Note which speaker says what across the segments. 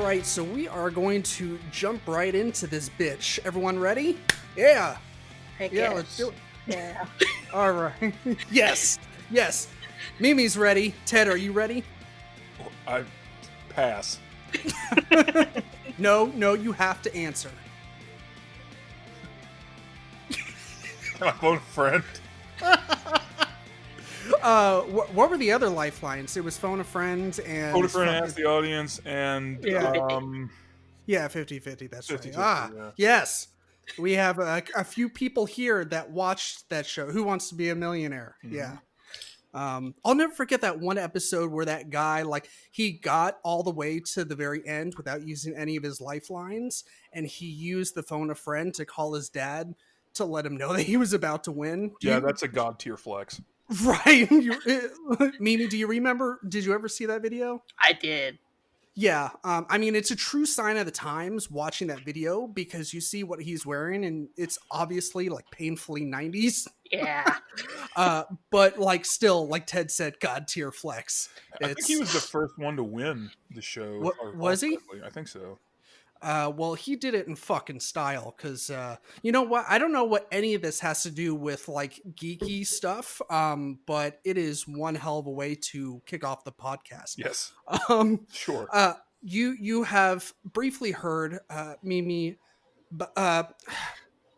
Speaker 1: right, so we are going to jump right into this bitch. Everyone ready? Yeah. Let's do it.
Speaker 2: Yeah.
Speaker 1: All right. Yes. Mimi's ready. Ted, are you ready?
Speaker 3: I pass.
Speaker 1: No, you have to answer.
Speaker 3: My phone friend.
Speaker 1: What were the other lifelines? It was phone a friend and...
Speaker 3: Phone a friend, ask the audience, and...
Speaker 1: Yeah, 50-50, that's
Speaker 3: 50,
Speaker 1: right.
Speaker 3: yeah.
Speaker 1: Yes. We have a few people here that watched that show. Who Wants to Be a Millionaire?
Speaker 3: Mm-hmm.
Speaker 1: Yeah. I'll never forget that one episode where that guy, he got all the way to the very end without using any of his lifelines, and he used the phone a friend to call his dad to let him know that he was about to win.
Speaker 3: That's a god tier flex.
Speaker 1: Right. Mimi, do you remember? Did you ever see that video?
Speaker 2: I did.
Speaker 1: Yeah. I mean, it's a true sign of the times watching that video, because you see what he's wearing and it's obviously painfully 90s.
Speaker 2: Yeah.
Speaker 1: But still, like Ted said, god tier flex.
Speaker 3: I think he was the first one to win the show.
Speaker 1: Was he?
Speaker 3: I think so.
Speaker 1: Well, he did it in fucking style, because you know what? I don't know what any of this has to do with geeky stuff, but it is one hell of a way to kick off the podcast.
Speaker 3: Yes. Sure.
Speaker 1: You have briefly heard Mimi.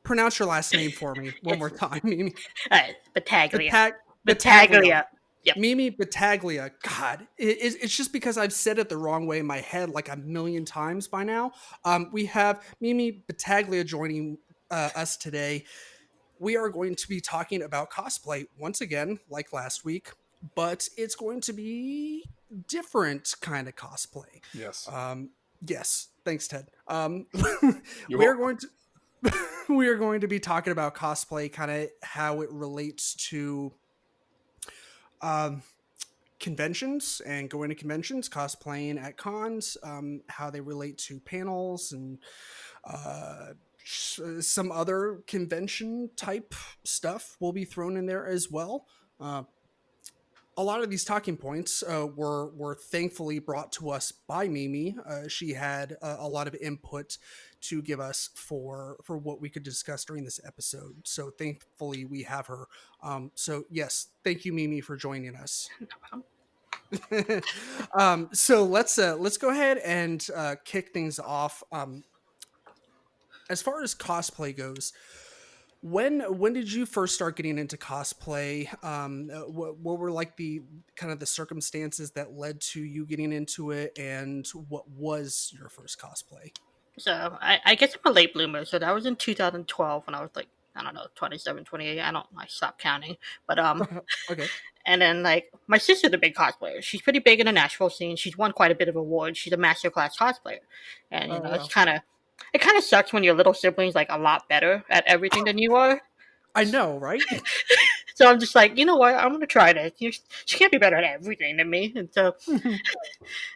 Speaker 1: Pronounce your last name for me one more time, Mimi.
Speaker 2: Battaglia.
Speaker 1: Battaglia.
Speaker 2: Yep.
Speaker 1: Mimi Battaglia. God, it's just because I've said it the wrong way in my head a million times by now. We have Mimi Battaglia joining us today. We are going to be talking about cosplay once again, like last week, but it's going to be different kind of cosplay.
Speaker 3: Yes.
Speaker 1: Yes. Thanks, Ted.
Speaker 3: We
Speaker 1: are going to be talking about cosplay, kind of how it relates to conventions and going to conventions, cosplaying at cons, how they relate to panels and some other convention type stuff will be thrown in there as well. A lot of these talking points were thankfully brought to us by Mimi. She had a lot of input to give us for what we could discuss during this episode. So thankfully we have her. So yes, thank you, Mimi, for joining us. So let's go ahead and kick things off. As far as cosplay goes, when did you first start getting into cosplay? What were the kind of the circumstances that led to you getting into it, and what was your first cosplay?
Speaker 2: So I guess I'm a late bloomer. So that was in 2012 when I was 27, 28. I stopped counting. But
Speaker 1: okay.
Speaker 2: And then my sister's a big cosplayer. She's pretty big in the Nashville scene. She's won quite a bit of awards. She's a masterclass cosplayer, and
Speaker 1: wow.
Speaker 2: It kind of sucks when your little sibling's a lot better at everything than you are.
Speaker 1: I know, right?
Speaker 2: So I'm just you know what? I'm gonna try this. She can't be better at everything than me. And so,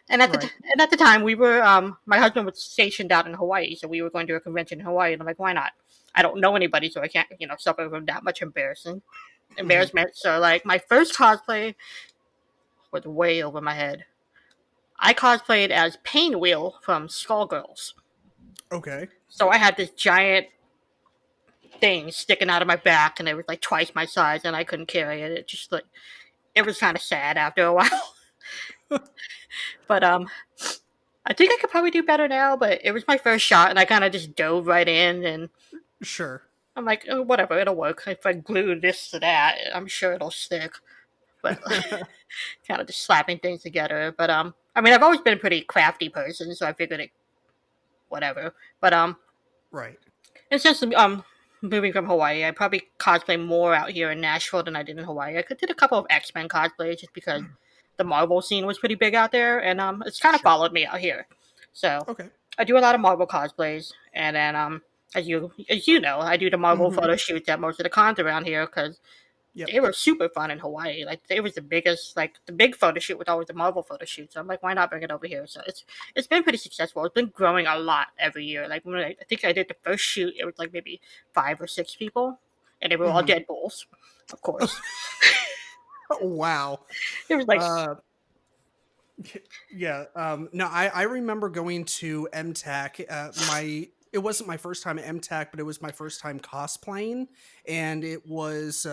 Speaker 2: and at the time, we were my husband was stationed out in Hawaii, so we were going to a convention in Hawaii, and I'm like, why not? I don't know anybody, so I can't suffer from that much embarrassment. So my first cosplay was way over my head. I cosplayed as Painwheel from Skullgirls.
Speaker 1: Okay.
Speaker 2: So I had this giant thing sticking out of my back, and it was twice my size, and I couldn't carry it. It just it was kind of sad after a while. But I think I could probably do better now. But it was my first shot, and I kind of just dove right in, and
Speaker 1: sure.
Speaker 2: I'm like, oh, whatever, it'll work. If I glue this to that, I'm sure it'll stick. But kind of just slapping things together. But I mean, I've always been a pretty crafty person, so I figured whatever. But
Speaker 1: right.
Speaker 2: And since moving from Hawaii, I probably cosplay more out here in Nashville than I did in Hawaii. I did a couple of X-Men cosplays just because the Marvel scene was pretty big out there, and it's kind of followed me out here. So
Speaker 1: okay.
Speaker 2: I do a lot of Marvel cosplays, and then as you know, I do the Marvel photo shoots at most of the cons around here because they were super fun in Hawaii. It was the biggest, the big photo shoot was always the Marvel photo shoot. So I'm like, why not bring it over here? So it's been pretty successful. It's been growing a lot every year. When I think I did the first shoot, it was maybe 5 or 6 people, and they were all Deadpools, of course.
Speaker 1: Wow.
Speaker 2: It was
Speaker 1: Yeah. No, I remember going to MTAC. It wasn't my first time at MTAC, but it was my first time cosplaying, and it was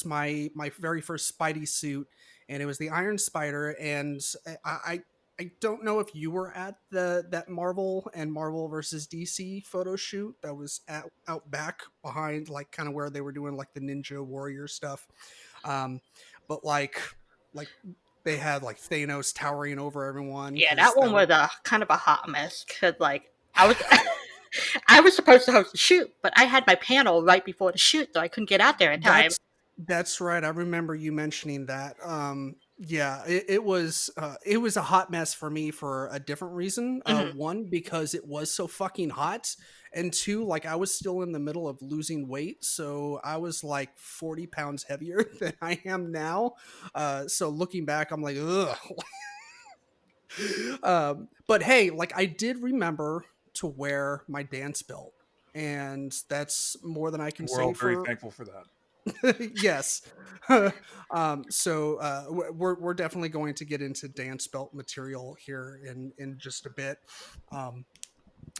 Speaker 1: my very first Spidey suit, and it was the Iron Spider. And I don't know if you were at the that Marvel and Marvel versus DC photo shoot that was out back behind, like kind of where they were doing like the Ninja Warrior stuff. Um, but like they had like Thanos towering over everyone
Speaker 2: Yeah,
Speaker 1: because
Speaker 2: that one
Speaker 1: that was
Speaker 2: was a kind of a hot mess because like I was I was supposed to host the shoot, but I had my panel right before the shoot, so I couldn't get out there in time.
Speaker 1: that's right. I remember you mentioning that. Yeah, it was a hot mess for me for a different reason.
Speaker 2: Hmm.
Speaker 1: One, because it was so fucking hot, and two, like I was still in the middle of losing weight, so I was like 40 pounds heavier than I am now. So looking back, I'm like, ugh. But hey, like I did remember to wear my dance belt, and that's more than I can
Speaker 3: We're all
Speaker 1: say
Speaker 3: very
Speaker 1: for.
Speaker 3: thankful for that.
Speaker 1: Yes. So we're definitely going to get into dance belt material here in just a bit. Um,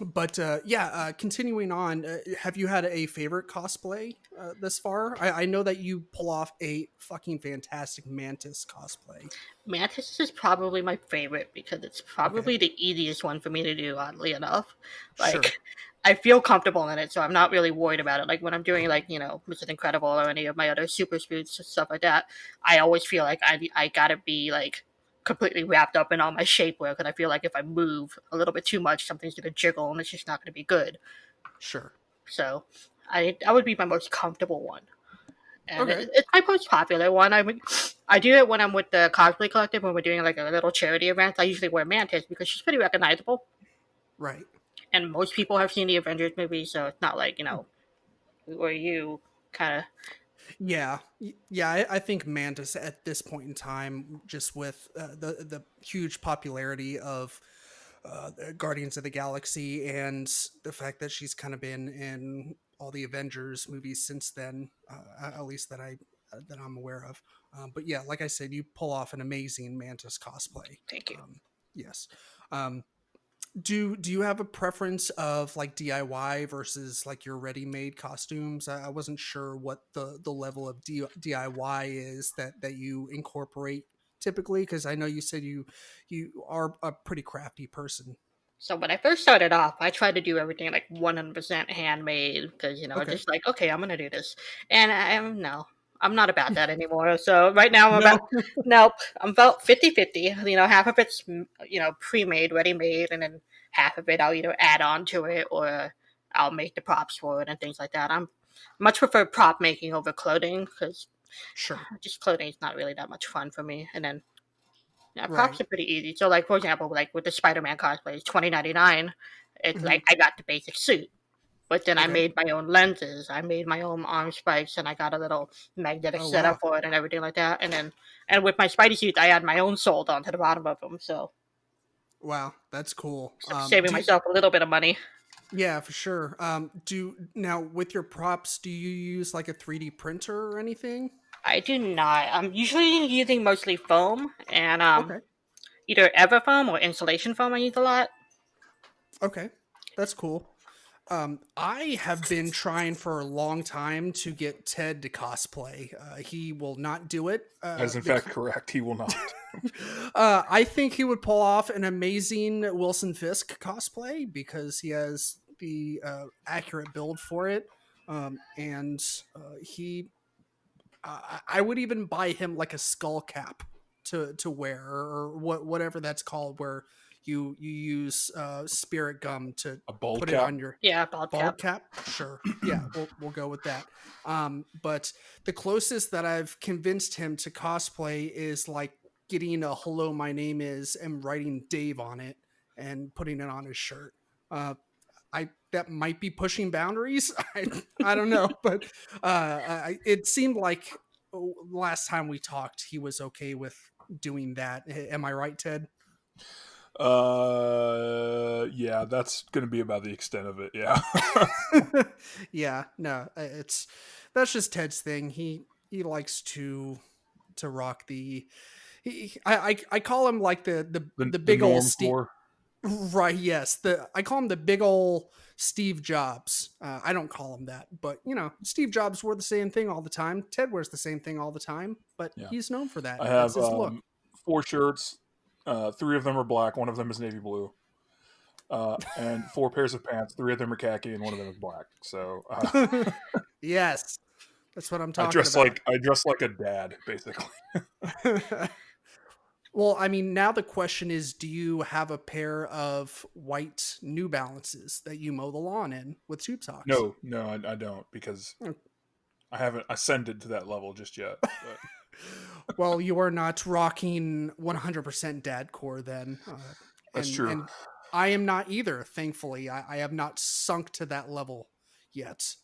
Speaker 1: but yeah, continuing on, have you had a favorite cosplay thus far? I know that you pull off a fucking fantastic Mantis cosplay.
Speaker 2: Mantis is probably my favorite because it's
Speaker 1: Okay,
Speaker 2: probably the easiest one for me to do, oddly enough.
Speaker 1: sure.
Speaker 2: Like, I feel comfortable in it, so I'm not really worried about it. Like, when I'm doing, like, Mr. Incredible or any of my other super suits and stuff like that, I always feel like I gotta be, like, completely wrapped up in all my shapewear because I feel like if I move a little bit too much, something's gonna jiggle and it's just not gonna be good.
Speaker 1: Sure.
Speaker 2: So, that would be my most comfortable one. And
Speaker 1: Okay.
Speaker 2: it's my most popular one. I mean, I do it when I'm with the Cosplay Collective when we're doing like a little charity event. I usually wear Mantis because she's pretty recognizable,
Speaker 1: Right.
Speaker 2: and most people have seen the Avengers movie, so it's not like where you kind of.
Speaker 1: Yeah, yeah. I think Mantis at this point in time, just with the huge popularity of the Guardians of the Galaxy and the fact that she's kind of been in all the Avengers movies since then, at least that I'm aware of. But yeah, like I said, you pull off an amazing Mantis cosplay.
Speaker 2: Thank you.
Speaker 1: Yes. Um, do you have a preference of like DIY versus like your ready-made costumes? I wasn't sure what the level of DIY is that you incorporate typically, because I know you said you are a pretty crafty person.
Speaker 2: So when I first started off, I tried to do everything like 100% handmade because
Speaker 1: Okay.
Speaker 2: just like okay, I'm gonna do this, and no, I'm not about that anymore. So right now I'm about
Speaker 1: No.
Speaker 2: nope, I'm about 50-50. Half of it's pre-made, ready-made, and then half of it I'll either add on to it or I'll make the props for it and things like that. I'm much prefer prop making over clothing because
Speaker 1: Sure.
Speaker 2: just clothing is not really that much fun for me. And then yeah, props
Speaker 1: Right.
Speaker 2: are pretty easy. So, like for example, like with the Spider-Man cosplay, it's 20.99. It's
Speaker 1: Hmm.
Speaker 2: like I got the basic suit, but then I
Speaker 1: Okay.
Speaker 2: made my own lenses. I made my own arm spikes, and I got a little magnetic
Speaker 1: Oh
Speaker 2: setup
Speaker 1: wow.
Speaker 2: for it and everything like that. And with my Spidey suits, I add my own sold onto the bottom of them.
Speaker 1: Wow, that's cool.
Speaker 2: So I'm saving myself a little bit of money.
Speaker 1: Yeah, for sure. Do now with your props, do you use like a 3D printer or anything?
Speaker 2: I do not. I'm usually using mostly foam and
Speaker 1: Okay.
Speaker 2: either Everfoam or insulation foam. I use a lot.
Speaker 1: Okay. That's cool. I have been trying for a long time to get Ted to cosplay. He will not do it.
Speaker 3: That is in fact correct. He will not.
Speaker 1: I think he would pull off an amazing Wilson Fisk cosplay because he has the accurate build for it. And he I would even buy him like a skull cap to wear or whatever that's called, where you use spirit gum to
Speaker 3: A bald
Speaker 1: put it
Speaker 3: cap?
Speaker 1: on your
Speaker 2: Yeah, bald
Speaker 1: bald
Speaker 2: cap.
Speaker 1: cap. Sure, yeah, we'll go with that. But the closest that I've convinced him to cosplay is like getting a "Hello, my name is" and writing Dave on it and putting it on his shirt. Uh, I that might be pushing boundaries. I don't know, but it seemed like last time we talked, he was okay with doing that. Am I right, Ted?
Speaker 3: Yeah, that's going to be about the extent of it. Yeah.
Speaker 1: Yeah, no, that's just Ted's thing. He likes to rock the I call him like the
Speaker 3: The
Speaker 1: big old
Speaker 3: norm
Speaker 1: Steve.
Speaker 3: for.
Speaker 1: Right? Yes. I call him the big old Steve Jobs. I don't call him that, but Steve Jobs wore the same thing all the time. Ted wears the same thing all the time, but
Speaker 3: Yeah,
Speaker 1: he's known for that.
Speaker 3: I
Speaker 1: It's
Speaker 3: have
Speaker 1: his look.
Speaker 3: 4 shirts. 3 of them are black. One of them is navy blue. And 4 pairs of pants. 3 of them are khaki, and one of them is black. So
Speaker 1: Yes, that's what I'm
Speaker 3: I
Speaker 1: talking
Speaker 3: dress
Speaker 1: about.
Speaker 3: like a dad, basically.
Speaker 1: Well, I mean, now the question is, do you have a pair of white New Balances that you mow the lawn in with tube socks?
Speaker 3: No, no, I don't because I haven't ascended to that level just yet. But
Speaker 1: Well, you are not rocking 100% dad core then,
Speaker 3: that's
Speaker 1: and
Speaker 3: true.
Speaker 1: I am not either. Thankfully, I have not sunk to that level yet.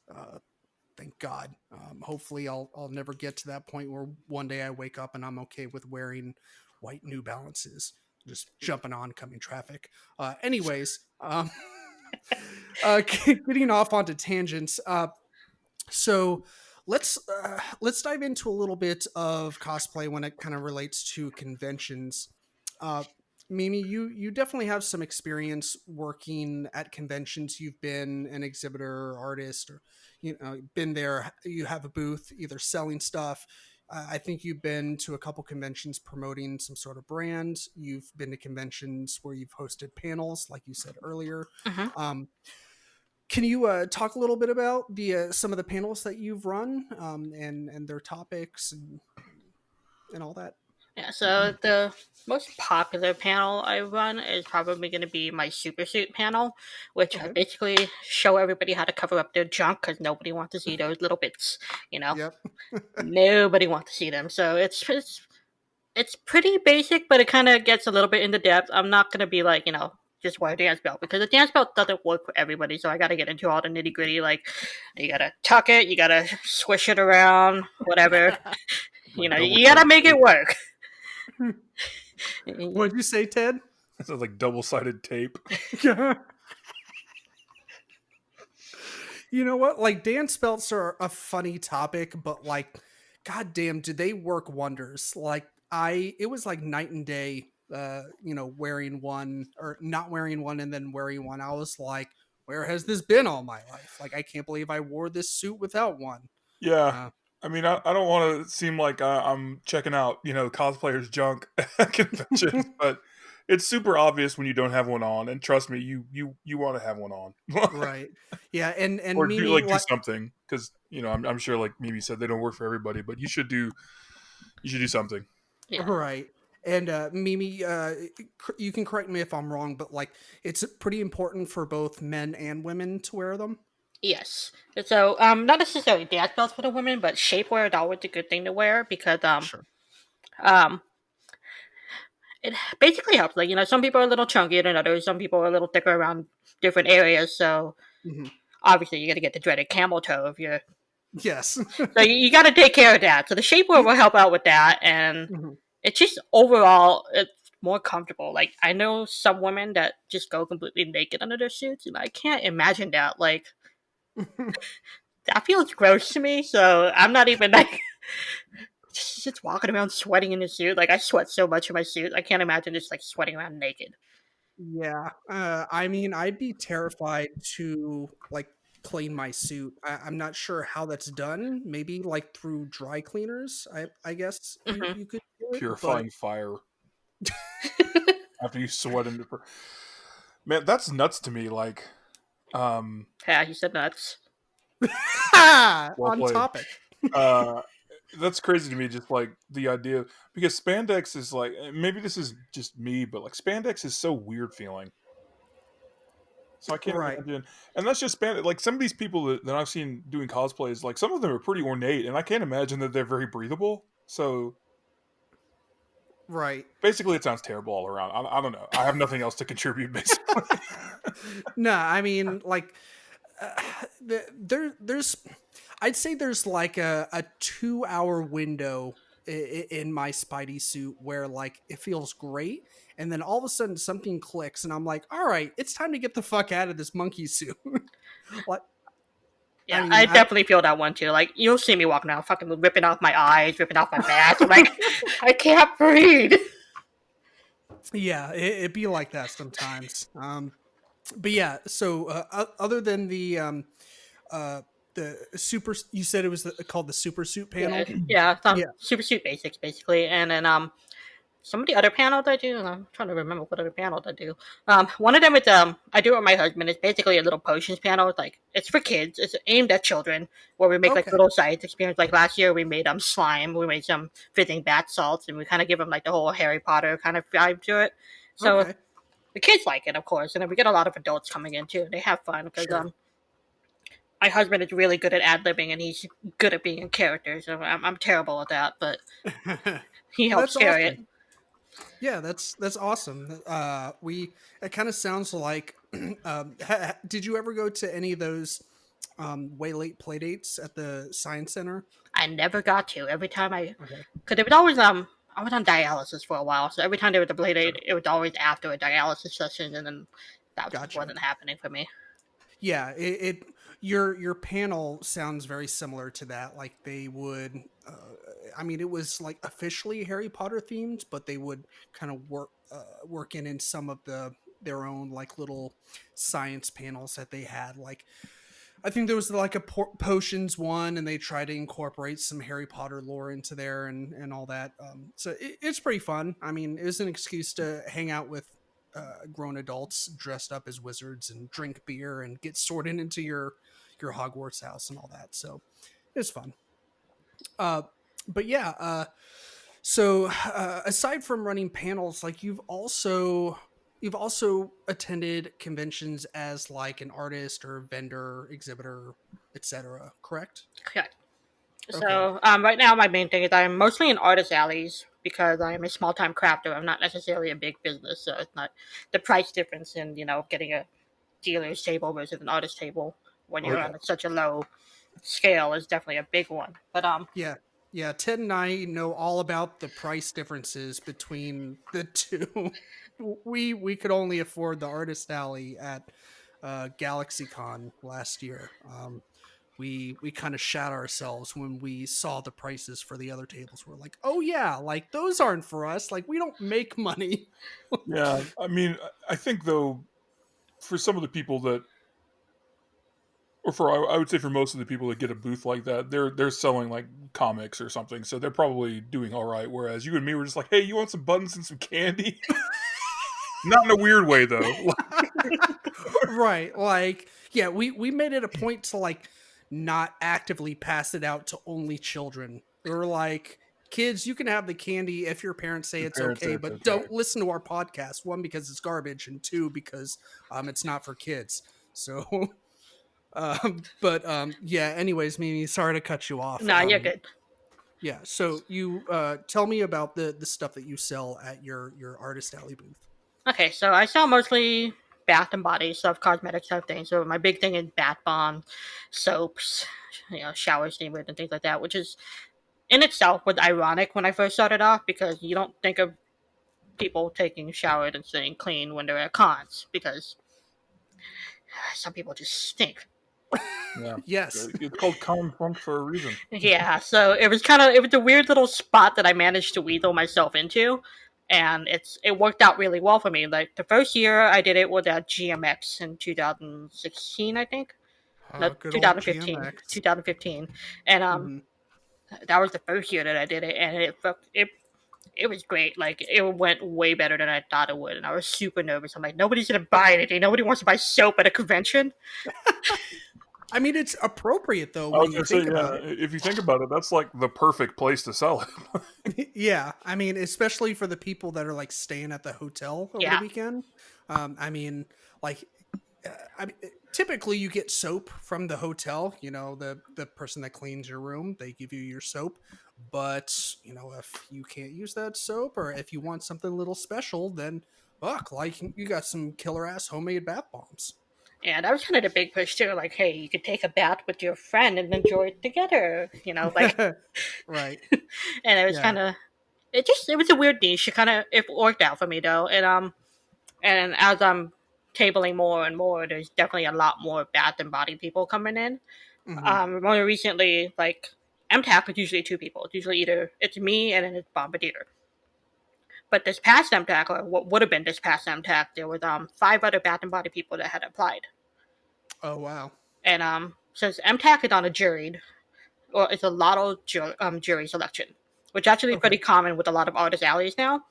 Speaker 1: Thank God. Hopefully, I'll never get to that point where one day I wake up and I'm okay with wearing white New Balances, just jumping on coming traffic. Anyways, getting off onto tangents. So let's dive into a little bit of cosplay when it kind of relates to conventions. Uh, Mimi, you definitely have some experience working at conventions. You've been an exhibitor, artist, or been there. You have a booth, either selling stuff. I think you've been to a couple conventions promoting some sort of brand. You've been to conventions where you've hosted panels, like you said earlier.
Speaker 2: Hmm.
Speaker 1: Um, can you talk a little bit about the some of the panels that you've run and their topics and all that?
Speaker 2: Yeah, so the most popular panel I run is probably going to be my super suit panel, which I
Speaker 1: Okay.
Speaker 2: basically show everybody how to cover up their junk because nobody wants to see those little bits. You know,
Speaker 1: Yep.
Speaker 2: nobody wants to see them. So it's pretty basic, but it kind of gets a little bit into depth. I'm not going to be like just wear a dance belt because the dance belt doesn't work for everybody. So I got to get into all the nitty gritty. Like you got to tuck it, you got to swish it around, whatever.
Speaker 3: Like double
Speaker 2: You got to
Speaker 3: sided
Speaker 2: make it
Speaker 3: tape.
Speaker 2: work.
Speaker 1: What did you say, Ted?
Speaker 3: It sounds like double sided tape.
Speaker 1: You know what? Like dance belts are a funny topic, but like, goddamn, do they work wonders? Like it was like night and day. Wearing one or not wearing one, and then wearing one. I was like, where has this been all my life? Like, I can't believe I wore this suit without one.
Speaker 3: Yeah.
Speaker 1: Uh,
Speaker 3: I mean, I don't want to seem like I'm checking out, cosplayers' junk at conventions, but it's super obvious when you don't have one on. And trust me, you want to have one on,
Speaker 1: right. Yeah, and
Speaker 3: or do
Speaker 1: Mimi,
Speaker 3: do
Speaker 1: like,
Speaker 3: something because I'm sure like Mimi said they don't work for everybody, but you should do something.
Speaker 2: Yeah.
Speaker 1: right. And Mimi, you can correct me if I'm wrong, but like, it's pretty important for both men and women to wear them.
Speaker 2: Yes. So, not necessarily dance belts for the women, but shapewear is always a good thing to wear because
Speaker 1: Sure.
Speaker 2: um, it basically helps. Like some people are a little chunkier than others. Some people are a little thicker around different areas. So
Speaker 1: Hmm.
Speaker 2: obviously, you got to get the dreaded camel toe if you're.
Speaker 1: Yes.
Speaker 2: So you got to take care of that. So the shapewear will help out with that, and
Speaker 1: Mhm.
Speaker 2: it's just overall it's more comfortable. Like I know some women that just go completely naked under their suits, and I can't imagine that. Like that feels gross to me. So I'm not even like just walking around sweating in a suit. Like I sweat so much in my suit, I can't imagine just like sweating around naked.
Speaker 1: Yeah. I mean, I'd be terrified to like clean my suit. I'm not sure how that's done. Maybe like through dry cleaners. I guess
Speaker 2: Hmm.
Speaker 1: you could do it, but
Speaker 3: Purifying fire after you sweat into. Man, that's nuts to me. Like, um,
Speaker 2: Yeah, he said nuts.
Speaker 3: well
Speaker 1: on
Speaker 3: played.
Speaker 1: topic.
Speaker 3: Uh, that's crazy to me. Just like the idea, because spandex is like maybe this is just me, but like spandex is so weird feeling. So I can't
Speaker 1: Right.
Speaker 3: imagine, and that's just spandex. Like some of these people that I've seen doing cosplays, like some of them are pretty ornate, and I can't imagine that they're very breathable. So
Speaker 1: Right.
Speaker 3: basically, it sounds terrible all around. I don't know. I have nothing else to contribute. Basically,
Speaker 1: No, I mean like uh, there's I'd say there's like a 2 hour window in my Spidey suit where like it feels great, and then all of a sudden something clicks, and I'm like, all right, it's time to get the fuck out of this monkey suit. Like, I
Speaker 2: Yeah,
Speaker 1: mean,
Speaker 2: I definitely feel that one too. Like you'll see me walking around, fucking ripping off my eyes, ripping off my mask. I'm like, I can't breathe.
Speaker 1: yeah, it be like that sometimes. But yeah, so other than uh, the super, you said it was called the super suit
Speaker 2: Yeah,
Speaker 1: panel.
Speaker 2: yeah, some
Speaker 1: Yeah.
Speaker 2: super suit basics basically, and then some of the other panels I do, and I'm trying to remember what other panels I do. One of them is I do it with my husband. It's basically a little potions panel. It's like it's for kids. It's aimed at children, where we make like
Speaker 1: Okay.
Speaker 2: little science experiments. Like last year, we made slime. We made some fizzing bath salts, and we kind of give them like the whole Harry Potter kind of vibe to it. So
Speaker 1: Okay.
Speaker 2: the kids like it, of course, and then we get a lot of adults coming in too. They have fun because
Speaker 1: Sure.
Speaker 2: my husband is really good at ad libbing, and he's good at being in character. So I'm terrible at that, but he
Speaker 1: Well,
Speaker 2: helps
Speaker 1: that's
Speaker 2: carry it.
Speaker 1: awesome. Yeah, that's awesome. We it kind of sounds like. Did you ever go to any of those way late play dates at the science center?
Speaker 2: I never got to. Every time
Speaker 1: Okay,
Speaker 2: because it was always I was on dialysis for a while, so every time there was a play date,
Speaker 1: sure,
Speaker 2: it was always after a dialysis session, and then that just
Speaker 1: gotcha.
Speaker 2: wasn't happening for me.
Speaker 1: Yeah, your panel sounds very similar to that. Like they would, I mean, it was like officially Harry Potter themed, but they would kind of work in some of their own like little science panels that they had. Like I think there was like a potions one, and they try to incorporate some Harry Potter lore into there and all that. So it's pretty fun. I mean, it was an excuse to hang out with grown adults dressed up as wizards and drink beer and get sorted into your Hogwarts house and all that. So it was fun. Uh, but yeah, so aside from running panels, like you've also attended conventions as like an artist or vendor, exhibitor, etc. Correct?
Speaker 2: Okay.
Speaker 1: Okay,
Speaker 2: So right now, my main thing is I'm mostly in artist alleys because I'm a small time crafter. I'm not necessarily a big business, so it's not the price difference in getting a dealer's table versus an artist table when you're
Speaker 3: Okay.
Speaker 2: on such a low scale is definitely a big one. But
Speaker 1: yeah, yeah. Ted and I know all about the price differences between the two. We could only afford the artist alley at GalaxyCon last year. We kind of shat ourselves when we saw the prices for the other tables. We're like, oh yeah, like those aren't for us. Like we don't make money.
Speaker 3: Yeah, I mean, I think though, for some of the people that, or for I would say for most of the people that get a booth like that, they're selling like comics or something, so they're probably doing all right. Whereas you and me were just like, hey, you want some buttons and some candy? Not in a weird way though.
Speaker 1: Right. Like, yeah, we made it a point to like not actively pass it out to only children. We were like, kids, you can have the candy if your parents say
Speaker 3: Your
Speaker 1: it's
Speaker 3: parents say
Speaker 1: okay,
Speaker 3: it's
Speaker 1: but
Speaker 3: okay.
Speaker 1: don't listen to our podcast. One, because it's garbage, and two, because it's not for kids. So yeah, anyways, Mimi, sorry to cut you off.
Speaker 2: nah, you're good.
Speaker 1: Yeah, so you tell me about the stuff that you sell at your artist alley booth.
Speaker 2: Okay, so I sell mostly bath and body stuff, cosmetic stuff things. So my big thing is bath bombs, soaps, shower steamers and things like that, which is in itself was ironic when I first started off because you don't think of people taking showers and staying clean when they're at cons because some people just stink.
Speaker 3: Yeah,
Speaker 1: Yes.
Speaker 3: it's called common funk for a reason.
Speaker 2: Yeah, so it was a weird little spot that I managed to weasel myself into, and it worked out really well for me. Like the first year I did it was at GMX in 2016, I think. No,
Speaker 1: Good old
Speaker 2: 2015,
Speaker 1: GMX.
Speaker 2: 2015, and
Speaker 1: Hmm.
Speaker 2: that was the first year that I did it, and it was great. Like it went way better than I thought it would, and I was super nervous. I'm like, nobody's gonna buy anything. Nobody wants to buy soap at a convention.
Speaker 1: I mean, it's appropriate though
Speaker 3: I
Speaker 1: when
Speaker 3: was
Speaker 1: you
Speaker 3: gonna say,
Speaker 1: think
Speaker 3: yeah,
Speaker 1: about it.
Speaker 3: if you think about it, that's like the perfect place to sell it.
Speaker 1: Yeah, I mean, especially for the people that are like staying at the hotel over the
Speaker 2: Yeah,
Speaker 1: weekend. I mean, like, I mean, typically you get soap from the hotel. You know, the person that cleans your room, they give you your soap. But if you can't use that soap, or if you want something a little special, then fuck, like you got some killer ass homemade bath bombs.
Speaker 2: and that was kind of the big push too. Like, hey, you could take a bath with your friend and enjoy it together. Like,
Speaker 1: Right.
Speaker 2: and it was
Speaker 1: Yeah.
Speaker 2: kind of it was a weird niche. It worked out for me though, and as I'm tabling more and more, there's definitely a lot more bath and body people coming in.
Speaker 1: Hmm.
Speaker 2: More recently, like MTAC is usually two people. It's usually either it's me and then it's Bombardier. But this past MTAC, or what would have been this past MTAC, there was five other Bath and Body people that had applied.
Speaker 1: Oh wow.
Speaker 2: And since MTAC is on a jury, or it's a lotto jury selection, which actually is pretty
Speaker 1: Okay.
Speaker 2: common with a lot of artist alleys now,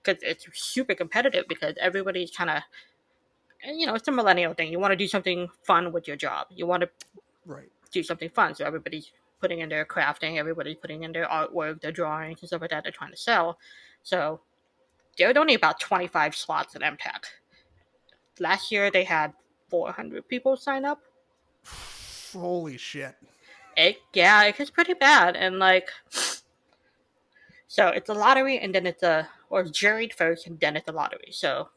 Speaker 2: because it's super competitive because everybody's kind of, it's a millennial thing. You want to do something fun with your job. You want to
Speaker 1: Right.
Speaker 2: do something fun. So everybody's putting in their crafting, everybody's putting in their artwork, their drawings, and stuff like that they're trying to sell. So there are only about 25 slots at MTAC. Last year they had 400 people sign up.
Speaker 1: Holy shit.
Speaker 2: Yeah, it gets pretty bad. And like, so it's a lottery and then or juried first and then it's a lottery. So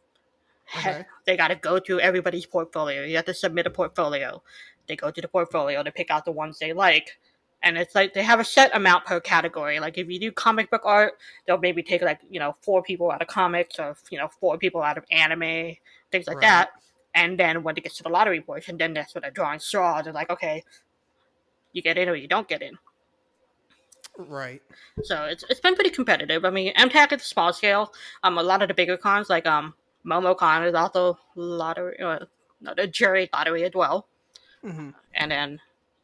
Speaker 1: Okay.
Speaker 2: they got to go through everybody's portfolio. You have to submit a portfolio. They go to the portfolio to pick out the ones they like. And it's like they have a set amount per category. Like if you do comic book art, they'll maybe take like, four people out of comics or, four people out of anime, things like
Speaker 1: Right.
Speaker 2: that. And then when it gets to the lottery portion, then that's when they're drawing straws. They're like, okay, you get in or you don't get in.
Speaker 1: Right.
Speaker 2: So it's been pretty competitive. I mean, MTAC is small scale. A lot of the bigger cons like MomoCon is also lottery, the jury lottery as well,
Speaker 1: Hmm.
Speaker 2: and then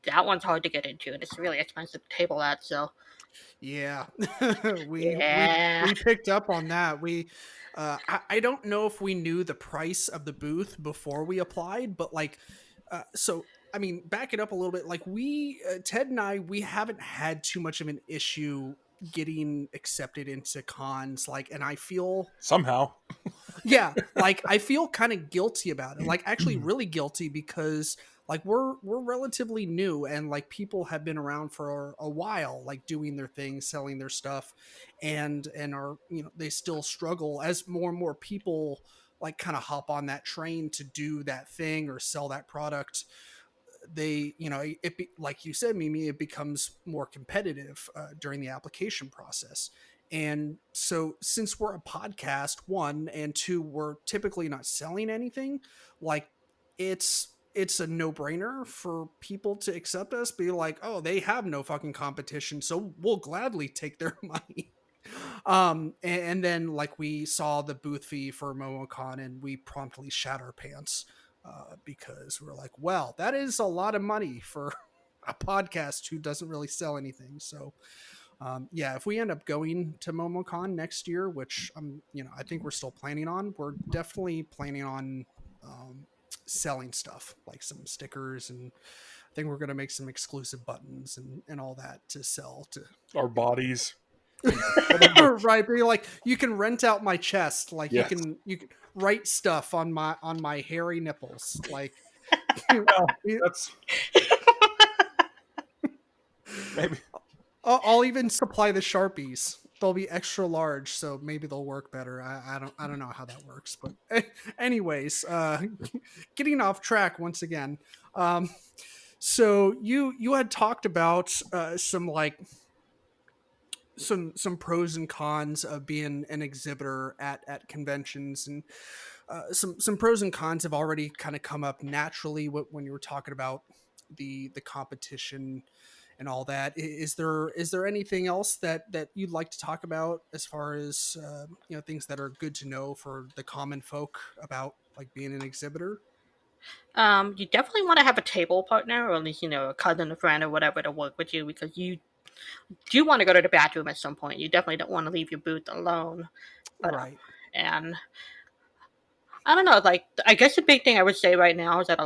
Speaker 2: that one's hard to get into, and it's really expensive to table at. So
Speaker 1: Yeah. we we
Speaker 2: yeah,
Speaker 1: we picked up on that. I don't know if we knew the price of the booth before we applied, but like, so I mean, back it up a little bit. Like Ted and we haven't had too much of an issue getting accepted into cons. Like, and I feel,
Speaker 3: Somehow.
Speaker 1: yeah, like I feel kind of guilty about it. Like actually really guilty because like we're relatively new and like people have been around for a while like doing their thing, selling their stuff and are, they still struggle as more and more people like kind of hop on that train to do that thing or sell that product. They, like you said, Mimi, it becomes more competitive during the application process. And so since we're a podcast, one, and two, we're typically not selling anything, like it's a no-brainer for people to accept us, be like, oh, they have no fucking competition, so we'll gladly take their money. And then like we saw the booth fee for MomoCon and we promptly shat our pants because we're like, well, that is a lot of money for a podcast who doesn't really sell anything. So yeah, if we end up going to MomoCon next year, which I think we're still planning on, we're definitely planning on selling stuff like some stickers, and I think we're going to make some exclusive buttons and all that to sell to,
Speaker 3: Our
Speaker 1: you know,
Speaker 3: bodies. Whatever.
Speaker 1: right, but you're like, you can rent out my chest, like
Speaker 3: Yes.
Speaker 1: you can write stuff on my hairy nipples, like
Speaker 3: Well, that's maybe.
Speaker 1: I'll even supply the Sharpies. They'll be extra large, so maybe they'll work better. I don't know how that works, but anyways, getting off track once again. Um, so you had talked about some like some pros and cons of being an exhibitor at conventions, and some pros and cons have already kind of come up naturally when you were talking about the competition and all that. Is there anything else that you'd like to talk about as far as things that are good to know for the common folk about like being an exhibitor?
Speaker 2: you definitely want to have a table partner, or at least a cousin, a friend, or whatever to work with you because you do want to go to the bathroom at some point. You definitely don't want to leave your booth alone. But
Speaker 1: Right.
Speaker 2: and I don't know. Like, I guess the big thing I would say right now is that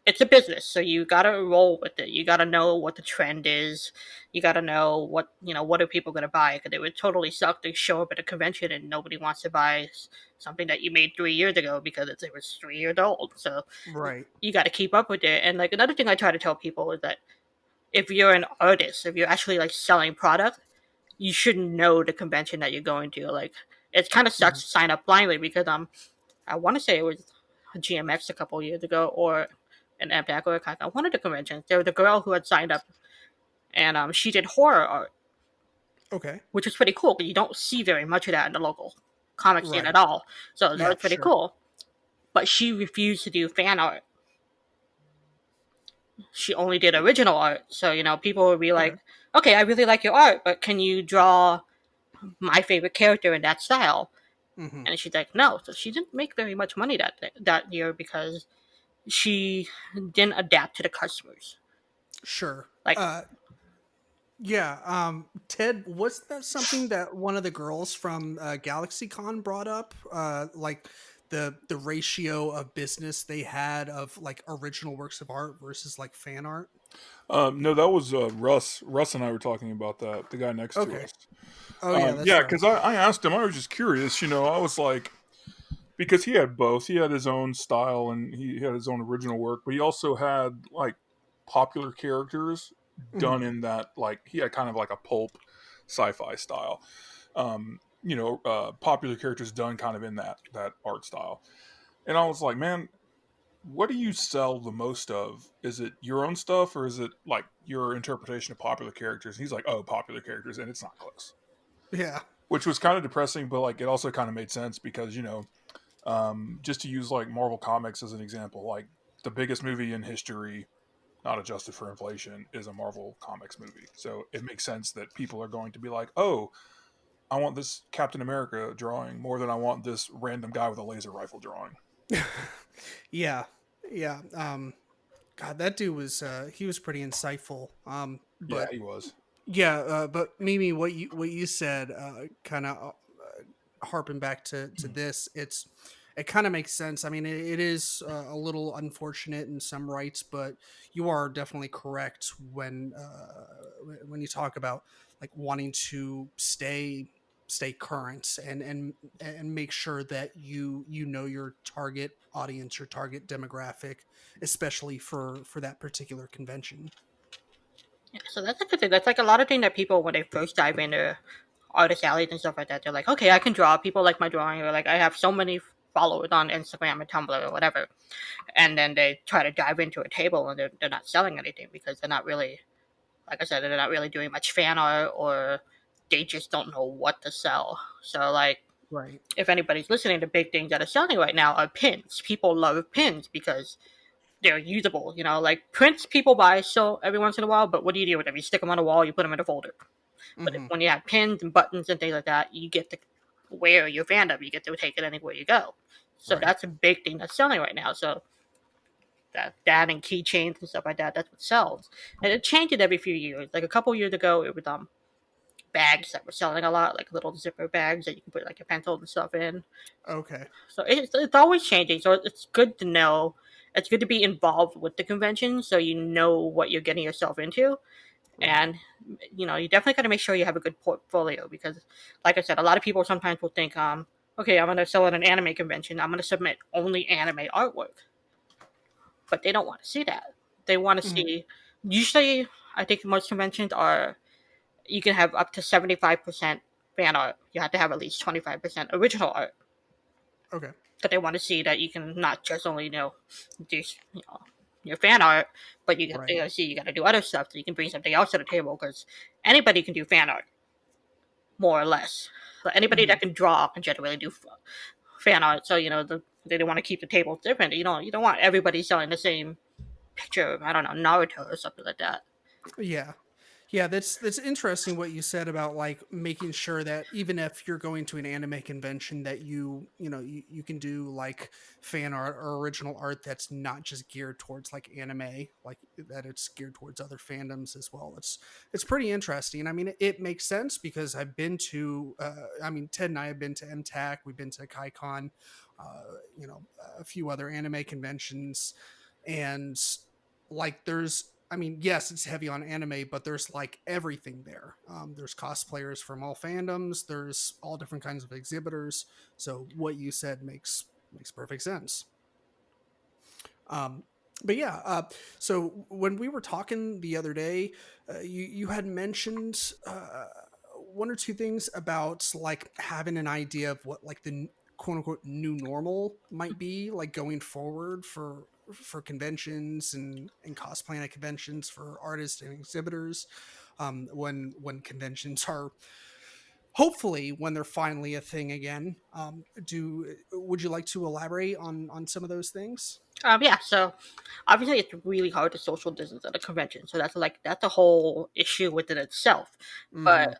Speaker 2: it's a business, so you gotta roll with it. You gotta know what the trend is. You gotta know what are people gonna buy? Because it would totally suck to show up at a convention and nobody wants to buy something that you made 3 years ago because it was 3 years old. So
Speaker 1: Right.
Speaker 2: you got to keep up with it. And like another thing I try to tell people is that if you're an artist, if you're actually like selling product, you should know the convention that you're going to. Like, it kind of sucks
Speaker 1: Mhm.
Speaker 2: to sign up blindly because I want to say it was GMX a couple years ago or an MPAC or one of the conventions. There was a girl who had signed up and she did horror art,
Speaker 1: Okay.
Speaker 2: which is pretty cool because you don't see very much of that in the local comic scene at
Speaker 1: Right.
Speaker 2: all. So that
Speaker 1: Yeah,
Speaker 2: was pretty
Speaker 1: sure.
Speaker 2: cool. But she refused to do fan art. she only did original art. So, people would be like, okay, I really like your art, but can you draw my favorite character in that style?
Speaker 1: Hmm.
Speaker 2: And she's like, no. So she didn't make very much money that year because she didn't adapt to the customers.
Speaker 1: Sure.
Speaker 2: Like,
Speaker 1: Yeah. Ted, was that something that one of the girls from GalaxyCon brought up? Like the ratio of business they had of like original works of art versus like fan art.
Speaker 3: No, that was Russ. Russ and I were talking about that. The guy next to
Speaker 1: Okay.
Speaker 3: us.
Speaker 1: Oh yeah, that's
Speaker 3: Yeah,
Speaker 1: right.
Speaker 3: because I asked him. I was just curious. I was like, because he had both. He had his own style and he had his own original work, but he also had like popular characters
Speaker 1: Hmm.
Speaker 3: done in that, like he had kind of like a pulp sci-fi style. Popular characters done kind of in that art style. And I was like, man, what do you sell the most of? Is it your own stuff or is it like your interpretation of popular characters? And he's like, oh, popular characters, and it's not close.
Speaker 1: Yeah.
Speaker 3: Which was kind of depressing, but like it also kind of made sense because just to use like Marvel Comics as an example, like the biggest movie in history, not adjusted for inflation, is a Marvel Comics movie. So it makes sense that people are going to be like, oh, I want this Captain America drawing more than I want this random guy with a laser rifle drawing.
Speaker 1: Yeah. Yeah. God, that dude was he was pretty insightful.
Speaker 3: Yeah,
Speaker 1: But
Speaker 3: he was.
Speaker 1: yeah, but Mimi, what you said, kind of harping back to this, it kind of makes sense. I mean, it is a little unfortunate in some rights, but you are definitely correct when you talk about like wanting to stay current and make sure that you know your target audience, your target demographic, especially for that particular convention.
Speaker 2: yeah, so that's a good thing. That's like a lot of thing that people, when they first dive into artist alleys and stuff like that, they're like, okay, I can draw. People like my drawing. Or like, I have so many followers on Instagram or Tumblr or whatever. And then they try to dive into a table and they're not selling anything because they're not really, like I said, they're not really doing much fan art, or they just don't know what to sell. So, like,
Speaker 1: Right.
Speaker 2: if anybody's listening, the big things that are selling right now are pins. People love pins because they're usable. Like prints people buy so every once in a while, but what do you do with them? You stick them on the wall, you put them in a folder. But
Speaker 1: Hmm.
Speaker 2: when you have pins and buttons and things like that, you get to wear your fandom. You get to take it anywhere you go. So
Speaker 1: Right.
Speaker 2: that's a big thing that's selling right now. So that and keychains and stuff like that, that's what sells. And it changes every few years. Like a couple years ago, it was bags that were selling a lot, like little zipper bags that you can put like your pencils and stuff in.
Speaker 1: Okay.
Speaker 2: So it's always changing. So it's good to know. It's good to be involved with the convention so you know what you're getting yourself into.
Speaker 1: Right.
Speaker 2: And you definitely got to make sure you have a good portfolio because, like I said, a lot of people sometimes will think, okay, I'm going to sell at an anime convention. I'm going to submit only anime artwork, but they don't want to see that. They want to
Speaker 1: Mhm.
Speaker 2: see. Usually, I think most conventions are you can have up to 75% fan art. You have to have at least 25% original art.
Speaker 1: Okay.
Speaker 2: But they want to see that you can not just only do your fan art, but they
Speaker 1: Right.
Speaker 2: gotta see you got to do other stuff so you can bring something else to the table because anybody can do fan art more or less. So anybody
Speaker 1: Mhm.
Speaker 2: that can draw can generally do fan art. So they don't want to keep the tables different. You don't want everybody selling the same picture. I don't know, Naruto or something like that.
Speaker 1: Yeah. Yeah, that's interesting what you said about like making sure that even if you're going to an anime convention that you can do like fan art or original art that's not just geared towards like anime, like that it's geared towards other fandoms as well. It's pretty interesting. I mean, it makes sense because I've been to I mean Ted and I have been to MTAC, we've been to KaiCon, uh, a few other anime conventions, and like there's I mean, yes, it's heavy on anime, but there's like everything there. There's cosplayers from all fandoms. There's all different kinds of exhibitors. So what you said makes perfect sense. Um, but yeah, so when we were talking the other day, you had mentioned one or two things about like having an idea of what like the quote unquote new normal might be like going forward for conventions and cosplaying at conventions for artists and exhibitors when conventions are hopefully when they're finally a thing again. Do Would you like to elaborate on some of those things?
Speaker 2: Yeah, so obviously it's really hard to social distance at a convention, so that's a whole issue within itself.
Speaker 1: Hmm.
Speaker 2: But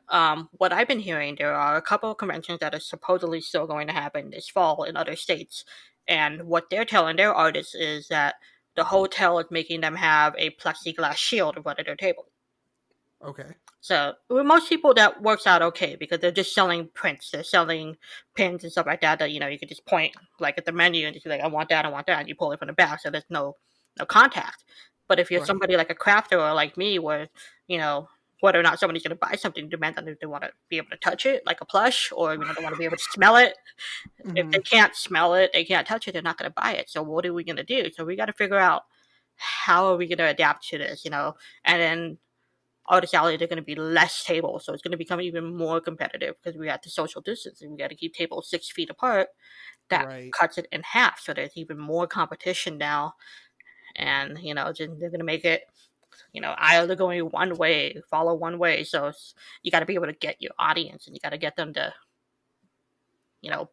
Speaker 2: what I've been hearing, there are a couple of conventions that are supposedly still going to happen this fall in other states, and what they're telling their artists is that the hotel is making them have a plexiglass shield in front of their table.
Speaker 1: Okay.
Speaker 2: So with most people that works out okay because they're just selling prints, they're selling pins and stuff like that. That you can just point like at the menu and just be like, I want that, and you pull it from the back, so there's no contact. But if you're
Speaker 1: Right.
Speaker 2: somebody like a crafter or like me, where you know whether or not somebody's going to buy something depends on if they want to be able to touch it like a plush, or they want to be able to smell it. If
Speaker 1: Hmm.
Speaker 2: they can't smell it, they can't touch it, they're not going to buy it. So what are we going to do? So we got to figure out how are we going to adapt to this, and then artist alley, they're going to be less tables, so it's going to become even more competitive because we have to social distance and we got to keep tables 6 feet apart. That
Speaker 1: Right.
Speaker 2: cuts it in half, so there's even more competition now, and they're going to make it either going one way, follow one way. So you got to be able to get your audience, and you got to get them to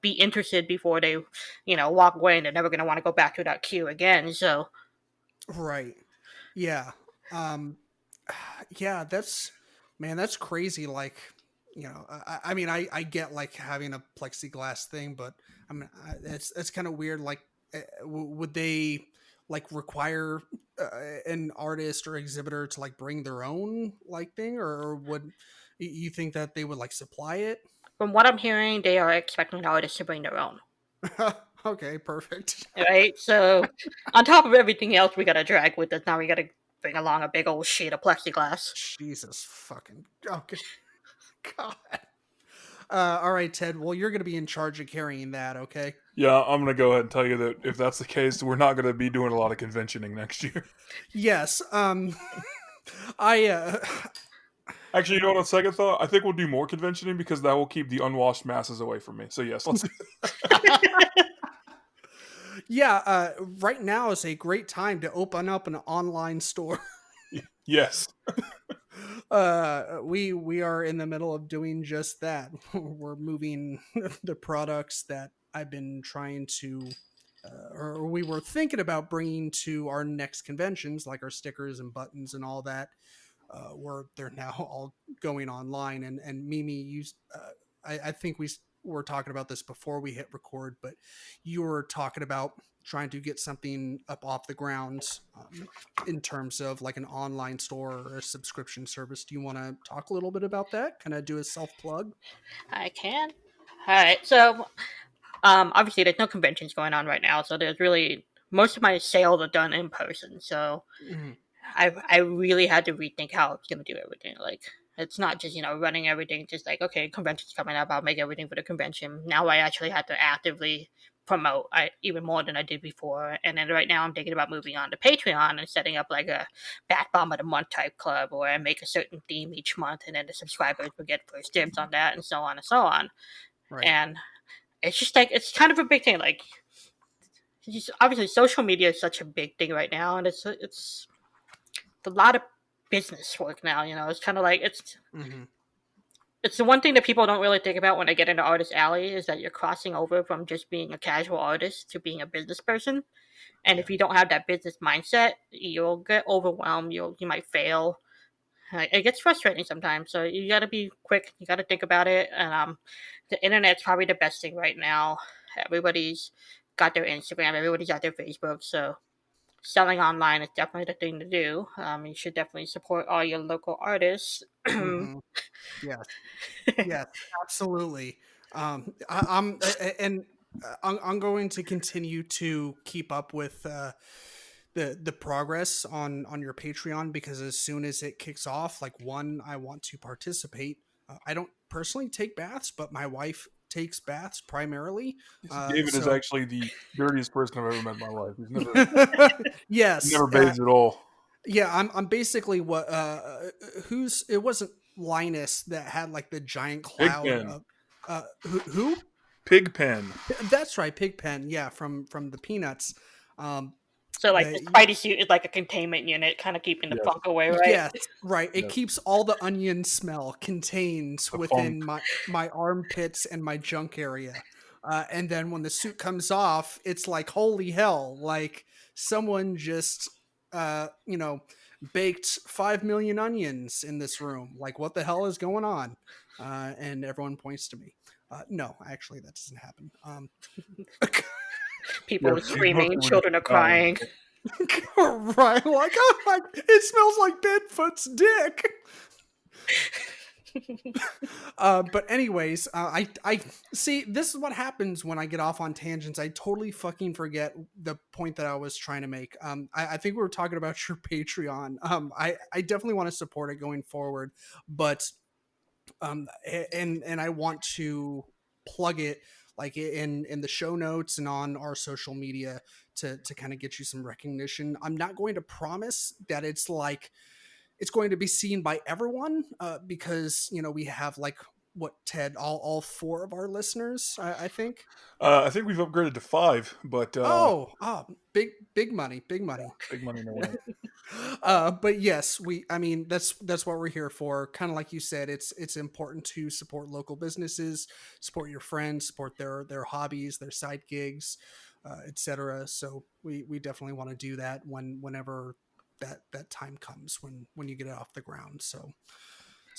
Speaker 2: be interested before they walk away, and they're never going to want to go back to that queue again. So
Speaker 1: Right. Yeah. Um, yeah, that's man, that's crazy. Like, I mean, I get like having a plexiglass thing, but I mean, it's kind of weird. Like, would they like require an artist or exhibitor to like bring their own like thing, or would you think that they would like supply it?
Speaker 2: from what I'm hearing, they are expecting artists to bring their own.
Speaker 1: Okay, perfect.
Speaker 2: Right? So, on top of everything else we gotta drag with us, now we gotta bring along a big old sheet of plexiglass.
Speaker 1: Jesus fucking okay, God. All right, Ted. Well, you're going to be in charge of carrying that, okay?
Speaker 3: Yeah, I'm gonna go ahead and tell you that if that's the case, we're not gonna be doing a lot of conventioning next year.
Speaker 1: Yes. I
Speaker 3: Actually, you know what? On second thought, I think we'll do more conventioning because that will keep the unwashed masses away from me. So yes, let's.
Speaker 1: yeah. Right now is a great time to open up an online store.
Speaker 3: Yes.
Speaker 1: We are in the middle of doing just that. We're moving the products that I've been trying to, or we were thinking about bringing to our next conventions, like our stickers and buttons and all that. Where they're now all going online. And Mimi, I think we were talking about this before we hit record, but you were talking about trying to get something up off the ground in terms of like an online store or a subscription service. Do you want to talk a little bit about that? Can I do a self plug?
Speaker 2: I can. Alright, so obviously there's no conventions going on right now, so there's really most of my sales are done in person. So
Speaker 1: Mhm.
Speaker 2: I really had to rethink how I was gonna do everything. Like it's not just running everything just like okay, convention's coming up, I'll make everything for the convention. Now I actually had to actively promote even more than I did before. And then right now I'm thinking about moving on to Patreon and setting up like a Bat Bomb of the Month type club where I make a certain theme each month and then the subscribers will get first dibs on that and so on and so on.
Speaker 1: Right.
Speaker 2: And it's just like it's kind of a big thing. Like just, obviously social media is such a big thing right now, and it's a lot of business work now. It's kind of like
Speaker 1: Hmm.
Speaker 2: it's the one thing that people don't really think about when they get into artist alley is that you're crossing over from just being a casual artist to being a business person. And
Speaker 3: Yeah.
Speaker 2: if you don't have that business mindset, you'll get overwhelmed. You might fail. It gets frustrating sometimes. So you got to be quick. You got to think about it. And the internet's probably the best thing right now. Everybody's got their Instagram. Everybody's got their Facebook. So selling online is definitely the thing to do. You should definitely support all your local artists.
Speaker 1: Hmm. Yes. Yes, absolutely. And I'm going to continue to keep up with the progress on your Patreon because as soon as it kicks off, like one, I want to participate. I don't personally take baths, but my wife takes baths primarily.
Speaker 3: David is
Speaker 1: So
Speaker 3: actually the dirtiest person I've ever met in my life. He's
Speaker 1: yes,
Speaker 3: never bathed at all.
Speaker 1: yeah, I'm basically what who's it wasn't Linus that had like the giant cloud
Speaker 3: Pigpen.
Speaker 1: of who?
Speaker 3: Pigpen.
Speaker 1: That's right, Pigpen. Yeah, from the Peanuts. Um,
Speaker 2: So like the
Speaker 1: The
Speaker 2: Spidey suit is like a containment unit, kind of keeping the
Speaker 3: Yes.
Speaker 2: funk away, right?
Speaker 1: Yes, right. It
Speaker 3: Yes.
Speaker 1: keeps all the onion smell contained
Speaker 3: The
Speaker 1: within
Speaker 3: funk.
Speaker 1: my armpits and my junk area. And then when the suit comes off, it's like holy hell! Like someone just, you know, baked 5 million onions in this room. Like what the hell is going on? And everyone points to me. No, actually, that doesn't happen.
Speaker 2: People
Speaker 3: Yes,
Speaker 2: are
Speaker 3: these mostly
Speaker 2: screaming,
Speaker 3: were just
Speaker 2: children are
Speaker 3: dying.
Speaker 2: crying.
Speaker 1: Right? Like, oh my, it smells like Bigfoot's dick. But anyways, I see. This is what happens when I get off on tangents. I totally fucking forget the point that I was trying to make. I think we were talking about your Patreon. I definitely want to support it going forward, but and I want to plug it like in the show notes and on our social media to kind of get you some recognition. I'm not going to promise that it's like it's going to be seen by everyone because you know we have like what Ted all four of our listeners I think.
Speaker 3: I think we've upgraded to 5, but
Speaker 1: Big money, big money.
Speaker 3: big money no way.
Speaker 1: But yes, I mean that's what we're here for. Kind of like you said, it's important to support local businesses, support your friends, support their hobbies, their side gigs, etc. So we definitely want to do that whenever that time comes when you get it off the ground. So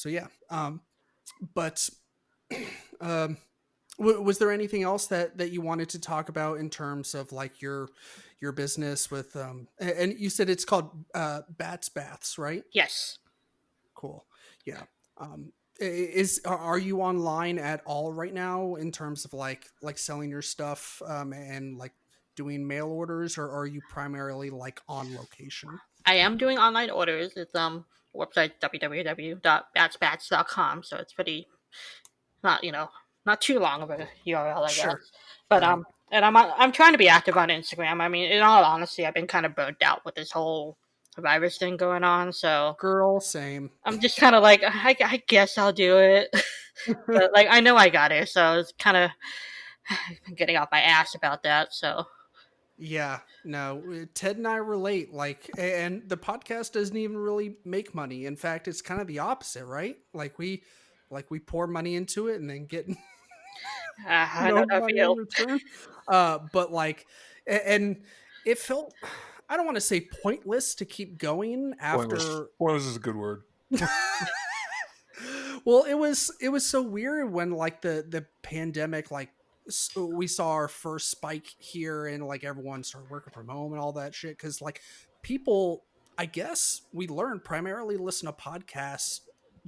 Speaker 1: yeah. But um was there anything else that you wanted to talk about in terms of like your business with and you said it's called Bats Baths, right?
Speaker 2: Yes,
Speaker 1: Cool. Yeah. Are you online at all right now in terms of like selling your stuff and like doing mail orders, or are you primarily like on location?
Speaker 2: I am doing online orders. It's website www.batsbats.com, so it's pretty not not too long of a URL, I
Speaker 1: Sure.
Speaker 2: guess. But
Speaker 1: Right.
Speaker 2: and I'm trying to be active on Instagram. I mean, in all honesty, I've been kind of burnt out with this whole virus thing going on, so
Speaker 1: Girl, same.
Speaker 2: I'm just kind of like I guess I'll do it. But like I know I got it, so it's kind of getting off my ass about that. So
Speaker 1: Yeah, no, Ted and I relate. Like, and the podcast doesn't even really make money. In fact, it's kind of the opposite, right? Like we pour money into it and then get
Speaker 2: I
Speaker 1: no
Speaker 2: know that
Speaker 1: money in
Speaker 2: feel.
Speaker 1: return. But like, and it felt, I don't want to say pointless to keep going
Speaker 3: Pointless.
Speaker 1: after.
Speaker 3: Pointless is a good word.
Speaker 1: Well, it was so weird when like the pandemic like we saw our first spike here and like everyone started working from home and all that shit because like people, I guess we learned primarily listen to podcasts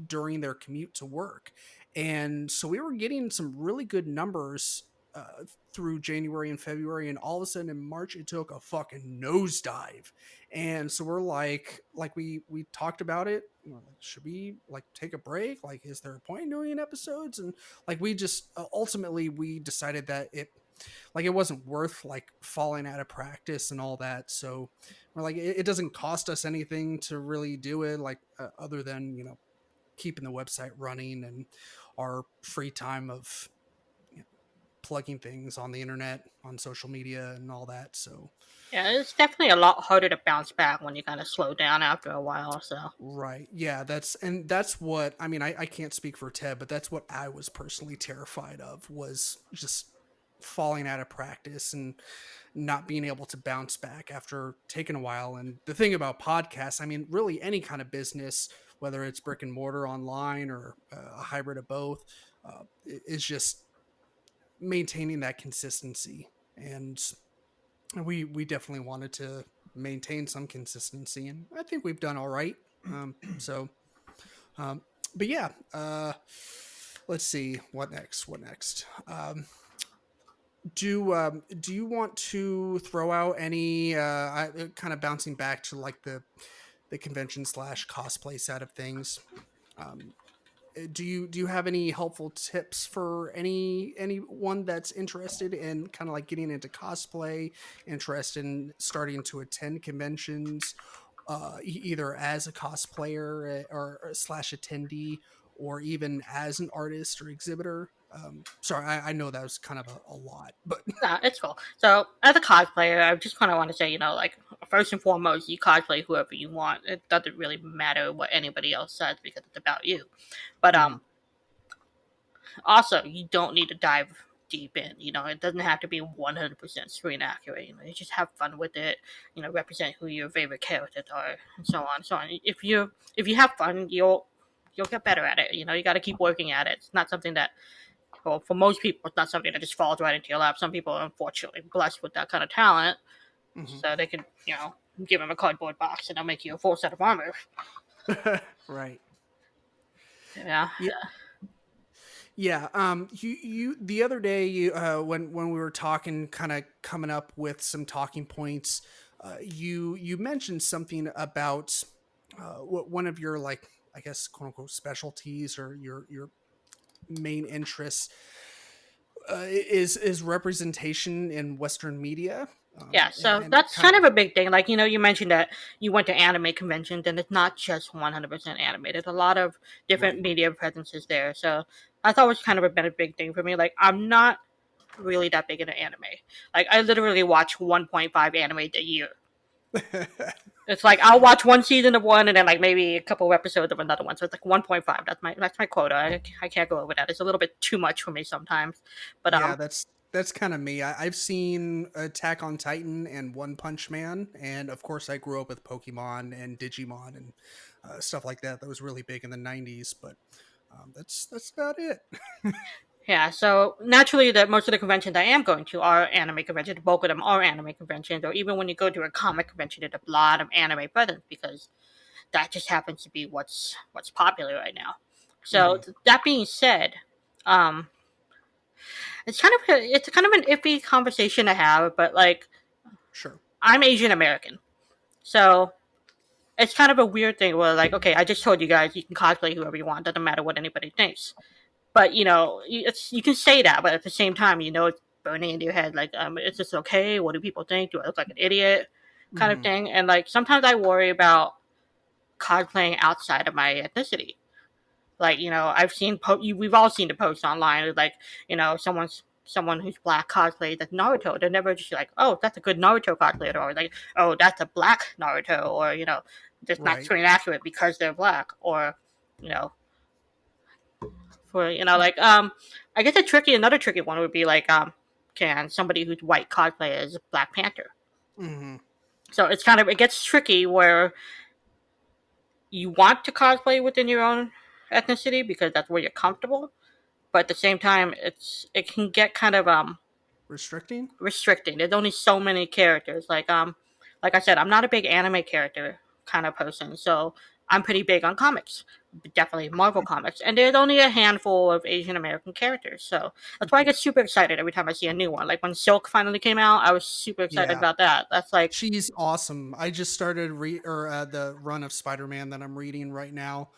Speaker 1: during their commute to work, and so we were getting some really good numbers through January and February, and all of a sudden in March it took a fucking nosedive. And so we're like we talked about it. We're like, should we like take a break? Like, is there a point in doing episodes? And like we just ultimately we decided that it wasn't worth like falling out of practice and all that. So we're like, it doesn't cost us anything to really do it, like other than keeping the website running and our free time of plugging things on the internet, on social media, and all that. So,
Speaker 2: Yeah, it's definitely a lot harder to bounce back when you kind of slow down after a while. So
Speaker 1: right. Yeah. That's what, I mean, I can't speak for Ted, but that's what I was personally terrified of was just falling out of practice and not being able to bounce back after taking a while. And the thing about podcasts, I mean, really any kind of business, whether it's brick and mortar online or a hybrid of both, is just maintaining that consistency. And we definitely wanted to maintain some consistency, and I think we've done all right. So um, but yeah, let's see what next. Do you want to throw out any kind of bouncing back to like the convention slash cosplay side of things? um, do you have any helpful tips for anyone that's interested in kind of like getting into cosplay, interested in starting to attend conventions, either as a cosplayer or slash attendee, or even as an artist or exhibitor? Sorry, I know that was kind of a lot, but
Speaker 2: yeah, it's cool. So as a cosplayer, I just kind of want to say, like first and foremost, you cosplay whoever you want. It doesn't really matter what anybody else says because it's about you. But
Speaker 1: Mhm.
Speaker 2: also, you don't need to dive deep in. It doesn't have to be 100% screen accurate. You just have fun with it. Represent who your favorite characters are, and so on and so on. If you have fun, you'll get better at it. You got to keep working at it. It's not something that, well, for most people, it's not something that just falls right into your lap. Some people are unfortunately blessed with that kind of talent,
Speaker 1: Mhm.
Speaker 2: so they can, give them a cardboard box and they'll make you a full set of armor.
Speaker 1: Right.
Speaker 2: Yeah.
Speaker 1: Yeah. Yeah. You the other day, when we were talking, kind of coming up with some talking points, you mentioned something about one of your, like, I guess, quote unquote, specialties, or your main interests, is representation in Western media,
Speaker 2: Yeah, so
Speaker 1: and
Speaker 2: that's
Speaker 1: kind
Speaker 2: kind
Speaker 1: of
Speaker 2: of a big thing. Like, you mentioned that you went to anime conventions, and it's not just 100% anime. There's a lot of different
Speaker 1: right.
Speaker 2: media presences there. So I thought it was kind of been a big thing for me. Like, I'm not really that big into anime. Like, I literally watch 1.5 anime a year. It's like I'll watch one season of one, and then like maybe a couple episodes of another one. So it's like 1.5. That's my quota. I can't go over that. It's a little bit too much for me sometimes. But
Speaker 1: Yeah, that's kind of me. I've seen Attack on Titan and One Punch Man, and of course, I grew up with Pokemon and Digimon and stuff like that. That was really big in the '90s, but that's about it.
Speaker 2: yeah, so naturally, that most of the conventions I am going to are anime conventions. The bulk of them are anime conventions, or even when you go to a comic convention, there's a lot of anime present because that just happens to be what's popular right now. So
Speaker 1: Hmm.
Speaker 2: that being said, um, it's kind of an iffy conversation to have, but like
Speaker 1: Sure.
Speaker 2: I'm Asian American, so it's kind of a weird thing where like, okay, I just told you guys you can cosplay whoever you want, doesn't matter what anybody thinks. But you can say that, but at the same time, it's burning into your head. Like, is this okay? What do people think? Do I look like an idiot? Kind of
Speaker 1: Hmm.
Speaker 2: thing. And like sometimes I worry about cosplaying outside of my ethnicity. Like, I've seen we've all seen the posts online. Like, someone who's black cosplays as Naruto. They're never just like, oh, that's a good Naruto cosplayer, or like, oh, that's a black Naruto, or just not
Speaker 1: Right.
Speaker 2: screen accurate because they're black, or you know, for like I guess another tricky one would be like can somebody who's white cosplay as Black Panther.
Speaker 1: Hmm.
Speaker 2: So it gets tricky where you want to cosplay within your own ethnicity because that's where you're comfortable, but at the same time it can get kind of
Speaker 1: Restricting.
Speaker 2: restricting. There's only so many characters. Like I said, I'm not a big anime character kind of person, so I'm pretty big on comics, definitely Marvel comics, and there's only a handful of Asian American characters. So that's why I get super excited every time I see a new one. Like when Silk finally came out, I was super excited
Speaker 1: Yeah,
Speaker 2: about that. That's like,
Speaker 1: she's awesome. I just started the run of Spider-Man that I'm reading right now.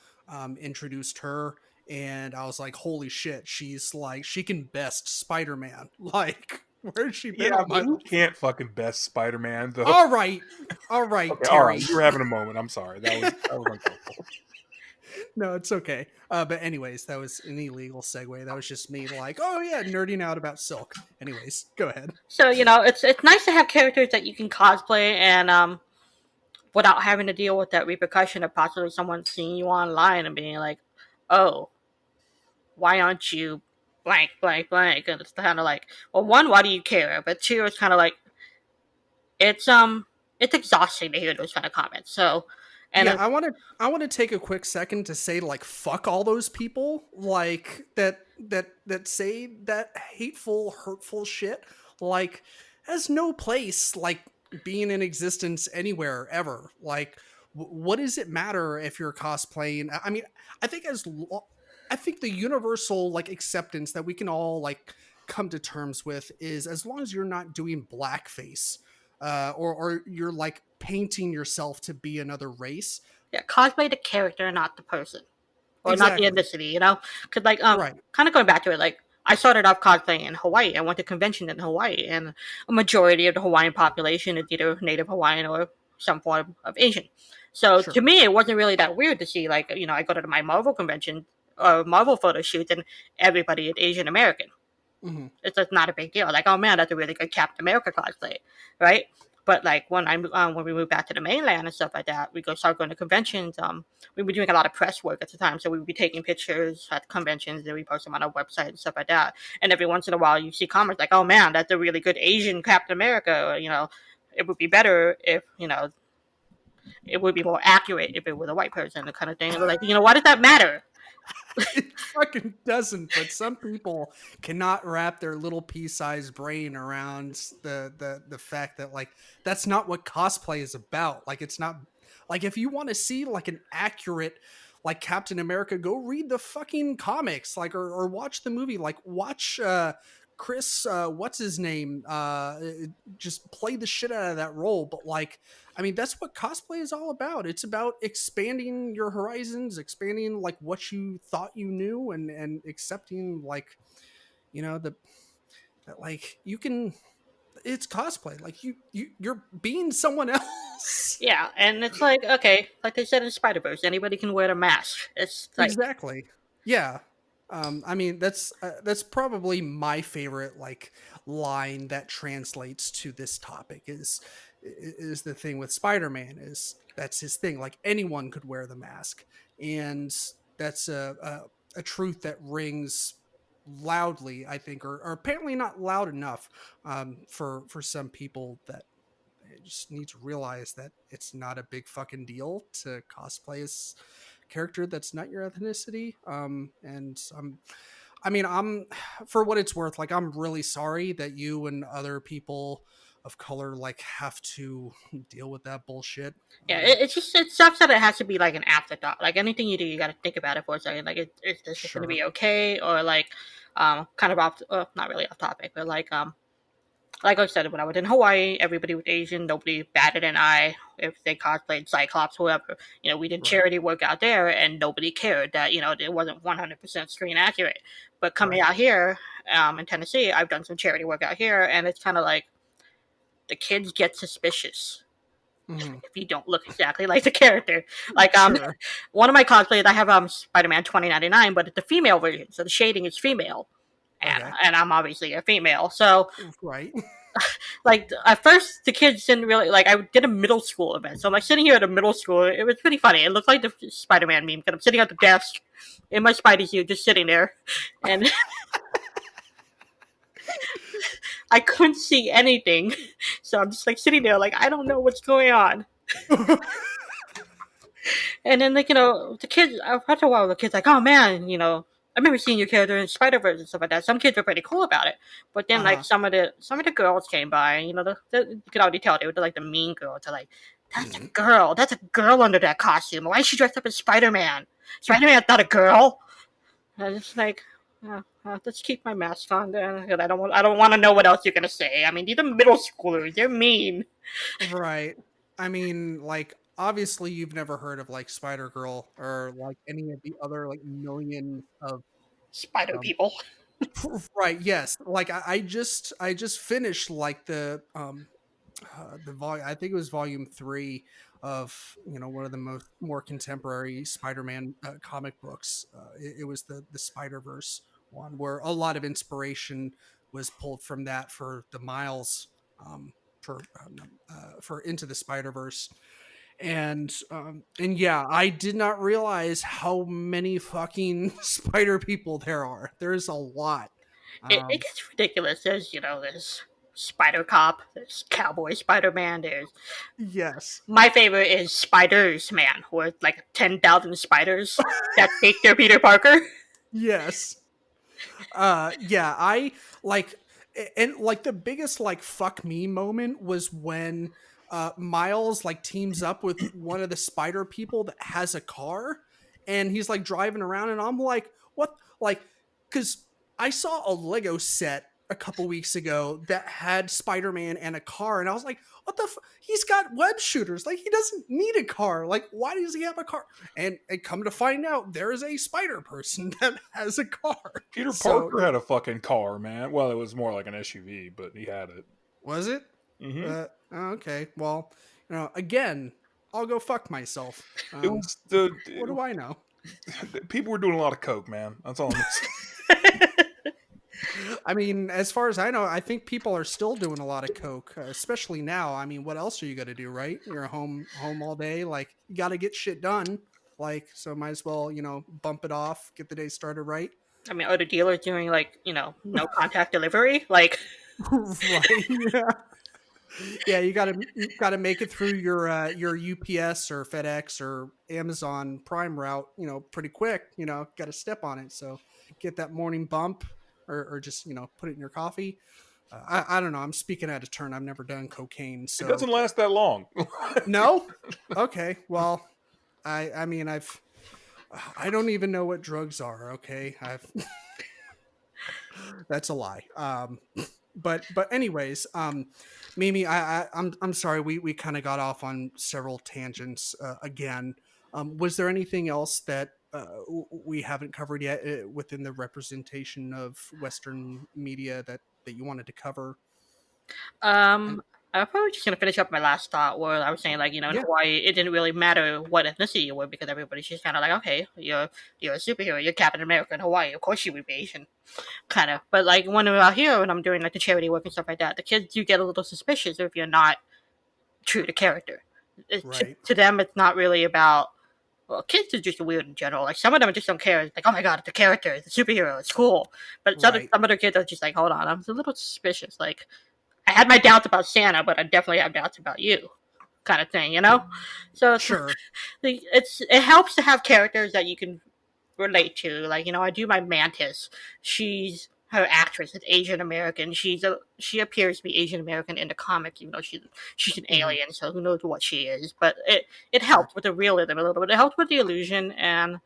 Speaker 1: Introduced her, and I was like, "Holy shit!" She's like, she can best Spider-Man. Like, where's she been
Speaker 3: Yeah,
Speaker 1: all
Speaker 3: but
Speaker 1: my
Speaker 3: who
Speaker 1: life?
Speaker 3: can't fucking best Spider-Man though?
Speaker 1: All right, all right,
Speaker 3: Okay, all right.
Speaker 1: Terry.
Speaker 3: You were having a moment. I'm sorry. That was uncomfortable.
Speaker 1: No, it's okay. But anyways, that was an illegal segue. That was just me, like, oh yeah, nerding out about Silk. Anyways, go ahead.
Speaker 2: so it's nice to have characters that you can cosplay and without having to deal with that repercussion of possibly someone seeing you online and being like, oh, why aren't you blank, blank, blank? And it's kind of like, well, one, why do you care? But two, it's kind of like, it's it's exhausting to hear those kind of comments. So, and
Speaker 1: Yeah,
Speaker 2: then,
Speaker 1: I want to take a quick second to say, like, fuck all those people, like, that say that hateful, hurtful shit. Like, has no place, like, being in existence anywhere ever. Like, what does it matter if you're cosplaying? I mean, I think I think the universal, like, acceptance that we can all, like, come to terms with is, as long as you're not doing blackface, or you're, like, painting yourself to be another race.
Speaker 2: yeah, cosplay the character, not the person, or not the
Speaker 1: Exactly.
Speaker 2: ethnicity. Because like
Speaker 1: Right.
Speaker 2: kind of going back to it, like I started off cosplaying in Hawaii. I went to convention in Hawaii, and a majority of the Hawaiian population is either Native Hawaiian or some form of Asian. So to
Speaker 1: Sure.
Speaker 2: me, it wasn't really that weird to see, like, I go to my Marvel convention or Marvel photo shoots, and everybody is Asian American.
Speaker 1: Hmm.
Speaker 2: It's just not a big deal. Like, oh man, that's a really good Captain America cosplay, right? But like when we moved back to the mainland and stuff like that, we start going to conventions. We were doing a lot of press work at the time, so we would be taking pictures at conventions and we post them on our website and stuff like that. And every once in a while, you see comments like, "Oh man, that's a really good Asian Captain America." Or, it would be better if it would be more accurate if it was a white person, the kind of thing. And we're like, why does that matter?
Speaker 1: It fucking doesn't, but some people cannot wrap their little pea-sized brain around the fact that like that's not what cosplay is about. Like it's not like if you want to see like an accurate like Captain America, go read the fucking comics, like or watch the movie, like watch Chris what's his name just play the shit out of that role. But like I mean, that's what cosplay is all about. It's about expanding your horizons, expanding like what you thought you knew, and accepting like the that like you can. It's cosplay. Like you're being someone else.
Speaker 2: Yeah, and it's like, okay, like they said in Spider-Verse, anybody can wear a mask. It's like,
Speaker 1: Exactly. Yeah. I mean that's probably my favorite like line that translates to this topic is the thing with Spider-Man is that's his thing. Like anyone could wear the mask, and that's a truth that rings loudly, I think, or apparently not loud enough for some people that just need to realize that it's not a big fucking deal to cosplay as character that's not your ethnicity. And I mean, I'm for what it's worth, like I'm really sorry that you and other people of color like have to deal with that bullshit.
Speaker 2: yeah, it sucks that it has to be like an afterthought. Like anything you do, you got to think about it for a second. Like, is this going to
Speaker 1: Sure.
Speaker 2: be okay, or like, kind of off, not really off topic, but like I said, when I was in Hawaii, everybody was Asian. Nobody batted an eye if they cosplayed Cyclops, whoever. We did
Speaker 1: Right.
Speaker 2: charity work out there, and nobody cared that it wasn't 100% screen accurate. But coming
Speaker 1: Right.
Speaker 2: out here, in Tennessee, I've done some charity work out here, and it's kind of like the kids get suspicious
Speaker 1: Mhm.
Speaker 2: if you don't look exactly like the character. Like
Speaker 1: Sure.
Speaker 2: one of my cosplays, I have Spider-Man 2099, but it's the female version, so the shading is female, and
Speaker 1: Okay.
Speaker 2: I'm obviously a female, so.
Speaker 1: Right.
Speaker 2: Like at first the kids didn't really like. I did a middle school event, so I'm like sitting here at a middle school. It was pretty funny. It looked like the Spider-Man meme because I'm sitting at the desk in my Spidey suit, just sitting there, and I couldn't see anything. So I'm just like sitting there, like I don't know what's going on. And then like the kids after a while, the kids like, oh man, I remember seeing your character in Spider-Verse and stuff like that. Some kids were pretty cool about it, but then like
Speaker 1: Uh-huh.
Speaker 2: some of the girls came by, and you could already tell they were like the mean girls. They're like, that's a girl under that costume. Why is she dressed up as Spider-Man? Spider-Man's not a girl. And it's like, let's keep my mask on then. I don't want to know what else you're gonna say. I mean, these are middle schoolers. They're mean.
Speaker 1: Right. I mean, like, obviously you've never heard of like Spider Girl or like any of the other like millions of
Speaker 2: Spider
Speaker 1: um
Speaker 2: people.
Speaker 1: right, yes. Like I just finished like the volume, I think it was volume 3 of one of the more contemporary Spider-Man comic books. It was the Spider-Verse one where a lot of inspiration was pulled from that for the Miles um for Into the Spider-Verse. And yeah, I did not realize how many fucking spider people there are. There's a lot.
Speaker 2: It
Speaker 1: um
Speaker 2: gets ridiculous. There's Spider Cop, there's Cowboy Spider Man, there's
Speaker 1: yes.
Speaker 2: my favorite is Spiders Man, with like 10,000 spiders that take their Peter Parker.
Speaker 1: Yes. Yeah, I like and like the biggest like fuck me moment was when Miles like teams up with one of the spider people that has a car, and he's like driving around, and I'm like, what? Like, because I saw a Lego set a couple weeks ago that had Spider-Man and a car, and I was like, what the he's got web shooters, like he doesn't need a car, like why does he have a car? And come to find out there is a spider person that has a car.
Speaker 3: Peter
Speaker 1: So
Speaker 3: Parker had a fucking car, man. Well, it was more like an SUV, but he had it.
Speaker 1: was it?
Speaker 3: Hmm.
Speaker 1: Okay. Well, again, I'll go fuck myself.
Speaker 3: It was the
Speaker 1: What do I know?
Speaker 3: people were doing a lot of coke, man. That's all I'm saying.
Speaker 1: I mean, as far as I know, I think people are still doing a lot of coke, especially now. I mean, what else are you gonna do, right? You're home all day. Like, you got to get shit done. Like, so might as well, bump it off, get the day started right.
Speaker 2: I mean, are the dealers doing like no contact delivery? Like,
Speaker 1: Right. Yeah. Yeah. You gotta make it through your UPS or FedEx or Amazon Prime route. Pretty quick. Got to step on it. So get that morning bump, or just put it in your coffee. I don't know. I'm speaking out of turn. I've never done cocaine,
Speaker 3: It
Speaker 1: so
Speaker 3: doesn't last that long.
Speaker 1: no. Okay. Well, I mean, I don't even know what drugs are. Okay, I've that's a lie. But anyways, Mimi, I'm sorry. We kind of got off on several tangents again. Was there anything else that we haven't covered yet within the representation of Western media that you wanted to cover? And
Speaker 2: um, I'm probably just gonna finish up my last thought where I was saying like in
Speaker 1: yeah,
Speaker 2: Hawaii it didn't really matter what ethnicity you were because everybody's just kind of like okay you're a superhero, you're Captain America in Hawaii, of course you would be Asian, kind of. But like when we're out here and I'm doing like the charity work and stuff like that, the kids do get a little suspicious if you're not true to character.
Speaker 1: right,
Speaker 2: To them, it's not really about. Well, kids are just weird in general. Like some of them just don't care. It's like, oh my god, it's a character, it's a superhero, it's cool. But
Speaker 1: right,
Speaker 2: some other kids are just like, hold on, I'm a little suspicious. Like I had my doubts about Santa, but I definitely have doubts about you, kind of thing, you know. So it's
Speaker 1: sure,
Speaker 2: it helps to have characters that you can relate to. Like, I do my Mantis. She's her actress is Asian American. She appears to be Asian American in the comics, even though she's an
Speaker 1: hmm,
Speaker 2: alien, so who knows what she is. But it
Speaker 1: right,
Speaker 2: helps with the realism a little bit. It helps with the illusion, and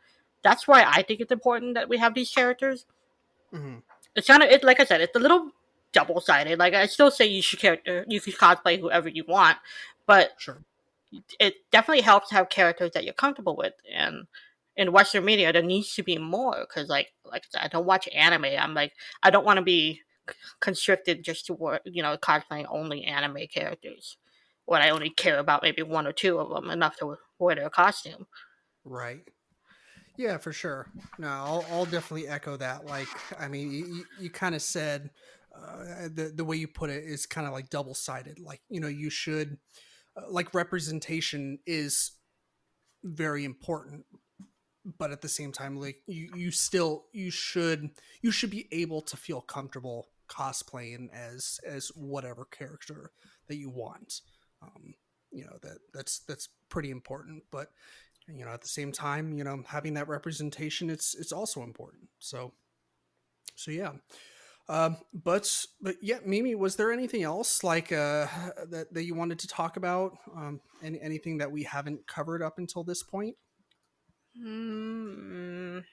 Speaker 2: that's why I think it's important that we have these characters.
Speaker 1: hmm,
Speaker 2: It's kind of it like I said, it's a little double sided. Like I still say you should cosplay whoever you want, but
Speaker 1: sure,
Speaker 2: it definitely helps to have characters that you're comfortable with. And in Western media, there needs to be more because, like I said, I don't watch anime. I'm like, I don't want to be constricted just to cosplaying only anime characters. When I only care about maybe one or two of them enough to wear their costume.
Speaker 1: right. Yeah, for sure. No, I'll definitely echo that. Like, I mean, you kind of said the way you put it is kind of like double sided. Like, you should like representation is very important, but at the same time, like you should be able to feel comfortable cosplaying as whatever character that you want. Um, that's pretty important, but at the same time, having that representation, it's also important. So yeah. But yeah, Mimi, was there anything else like that you wanted to talk about? Anything that we haven't covered up until this point?
Speaker 2: Mm,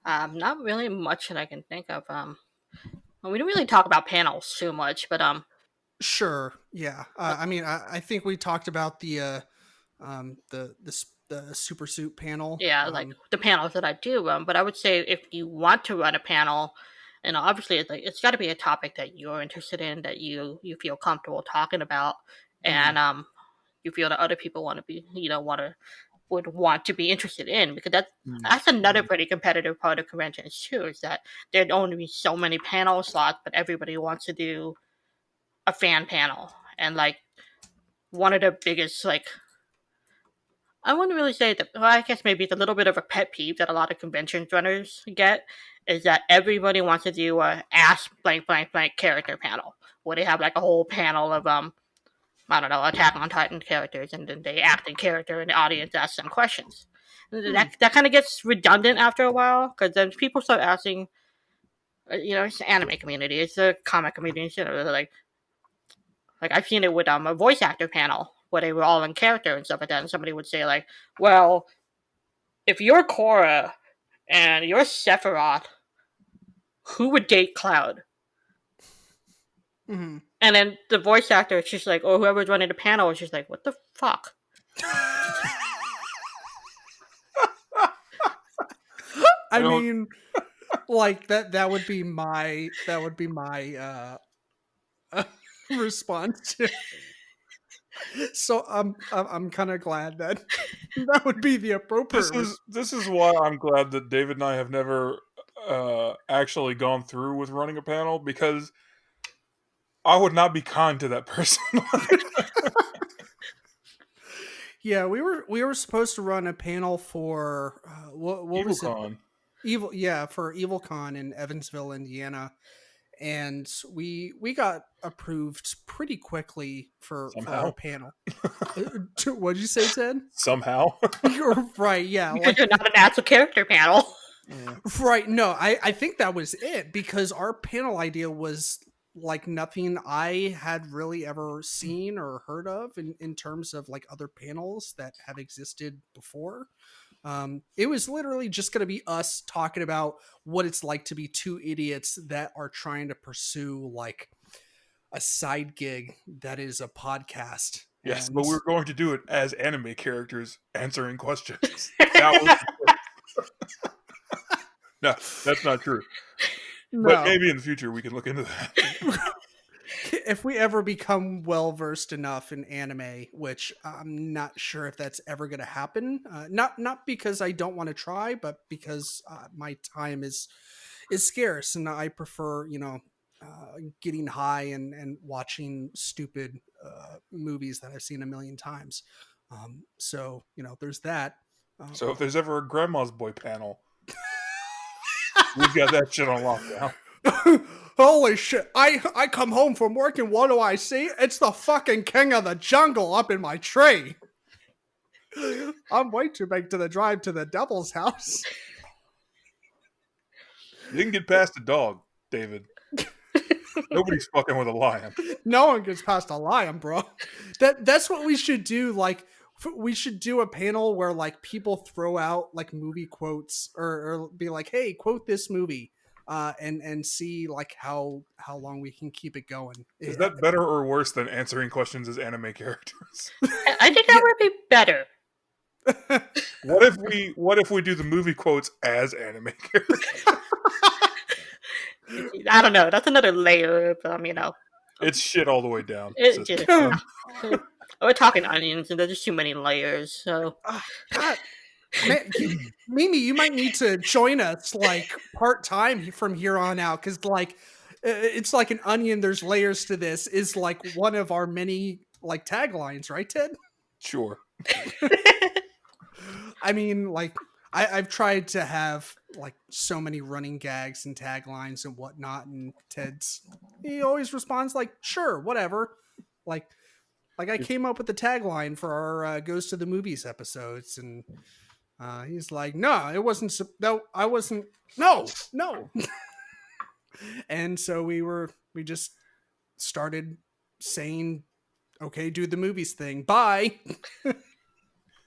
Speaker 2: not really much that I can think of. Well, we don't really talk about panels too much, but
Speaker 1: Sure. Yeah.
Speaker 2: uh,
Speaker 1: I mean, I think we talked about the super suit panel.
Speaker 2: yeah, like the panels that I do. But I would say if you want to run a panel, obviously it's got to be a topic that you're interested in, that you feel comfortable talking about,
Speaker 1: Mhm,
Speaker 2: and you feel that other people want to be, would want to be interested in, because that's another
Speaker 1: mhm.
Speaker 2: pretty competitive part of conventions too. Is that there'd only be so many panel slots, but everybody wants to do a fan panel, and like one of the biggest like I wouldn't really say that. Well, I guess maybe it's a little bit of a pet peeve that a lot of convention runners get is that everybody wants to do a ask blank blank blank character panel where they have like a whole panel of I don't know, Attack on Titan characters, and then they act in character and the audience asks them questions.
Speaker 1: Hmm.
Speaker 2: That kind of gets redundant after a while because then people start asking. It's the anime community, it's the comic community. They're like I've seen it with a voice actor panel where they were all in character and stuff like that, and somebody would say like, "Well, if you're Korra and you're Sephiroth, who would date Cloud?"
Speaker 1: Hmm.
Speaker 2: And then the voice actor is just like, or whoever's running the panel is just like, what the fuck?
Speaker 3: I
Speaker 1: I
Speaker 3: don't.
Speaker 1: mean, like that would be my response to. So I'm kind of glad that that would be the appropriate
Speaker 3: This is why I'm glad that David and I have never actually gone through with running a panel, because I would not be kind to that person.
Speaker 1: Yeah, we were supposed to run a panel for what was it?
Speaker 3: EvilCon.
Speaker 1: For EvilCon in Evansville, Indiana, and we got approved pretty quickly for our
Speaker 3: Somehow.
Speaker 1: panel. What'd you say, Ted?
Speaker 3: Somehow.
Speaker 1: You're right. Yeah,
Speaker 2: Because
Speaker 1: like
Speaker 2: you're not an actual character panel.
Speaker 1: right. No, I think that was it, because our panel idea was like nothing I had really ever seen or heard of in terms of like other panels that have existed before. It was literally just going to be us talking about what it's like to be two idiots that are trying to pursue like a side gig that is a podcast.
Speaker 3: Yes,
Speaker 1: And
Speaker 3: but we were going to do it as anime characters answering questions. That was no, that's not true. But
Speaker 1: no,
Speaker 3: maybe in the future we can look into that.
Speaker 1: if we ever become well versed enough in anime, which I'm not sure if that's ever going to happen, not because I don't want to try, but because my time is scarce, and I prefer getting high and watching stupid movies that I've seen a million times. So there's that.
Speaker 3: So if there's ever a Grandma's Boy panel, we've got that shit on lockdown.
Speaker 1: Holy shit. I come home from work and what do I see? It's the fucking king of the jungle up in my tree. I'm way too big to the drive to the devil's house.
Speaker 3: You didn't get past a dog, David. Nobody's fucking with a lion.
Speaker 1: No one gets past a lion, bro. That's what we should do. Like, we should do a panel where like people throw out like movie quotes, or be like, hey, quote this movie. And see like how long we can keep it going.
Speaker 3: Is that better or worse than answering questions as anime characters?
Speaker 2: I think that would be better.
Speaker 3: What if we do the movie quotes as anime characters?
Speaker 2: I don't know. That's another layer of
Speaker 3: It's shit all the way down.
Speaker 2: We're talking onions, and there's just too many layers. So,
Speaker 1: God, man, Mimi, you might need to join us like part time from here on out, because like it's like an onion. There's layers to this. Is like one of our many like taglines, right, Ted?
Speaker 3: Sure.
Speaker 1: I mean, like I've tried to have like so many running gags and taglines and whatnot, and he always responds like, "Sure, whatever." Like I came up with the tagline for our Goes to the Movies episodes, and he's like, "No, it wasn't. No, I wasn't. No." And so we just started saying, "Okay, do the movies thing. Bye."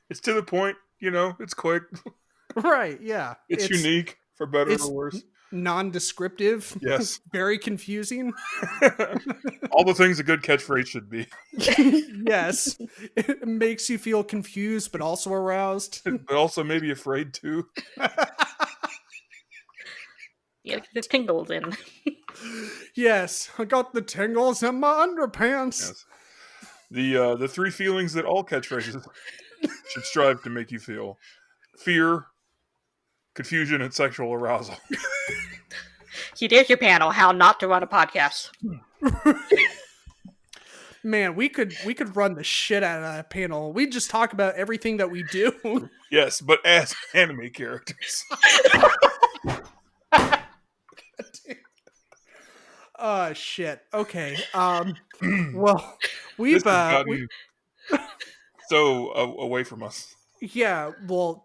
Speaker 3: It's to the point, it's quick.
Speaker 1: Right, yeah.
Speaker 3: It's unique, for better or worse.
Speaker 1: Non-descriptive.
Speaker 3: Yes.
Speaker 1: Very confusing.
Speaker 3: All the things a good catchphrase should be.
Speaker 1: Yes. It makes you feel confused, but also aroused.
Speaker 3: But also maybe afraid too.
Speaker 2: Yeah, the tingles in.
Speaker 1: Yes, I got the tingles in my underpants.
Speaker 3: Yes. The three feelings that all catchphrases should strive to make you feel: fear, confusion, and sexual arousal.
Speaker 2: See, there's your panel. How not to run a podcast.
Speaker 1: Man, we could run the shit out of that panel. We just talk about everything that we do.
Speaker 3: Yes, but as anime characters.
Speaker 1: Oh shit. Okay. Well, we've
Speaker 3: gotten so away from us.
Speaker 1: Yeah, well,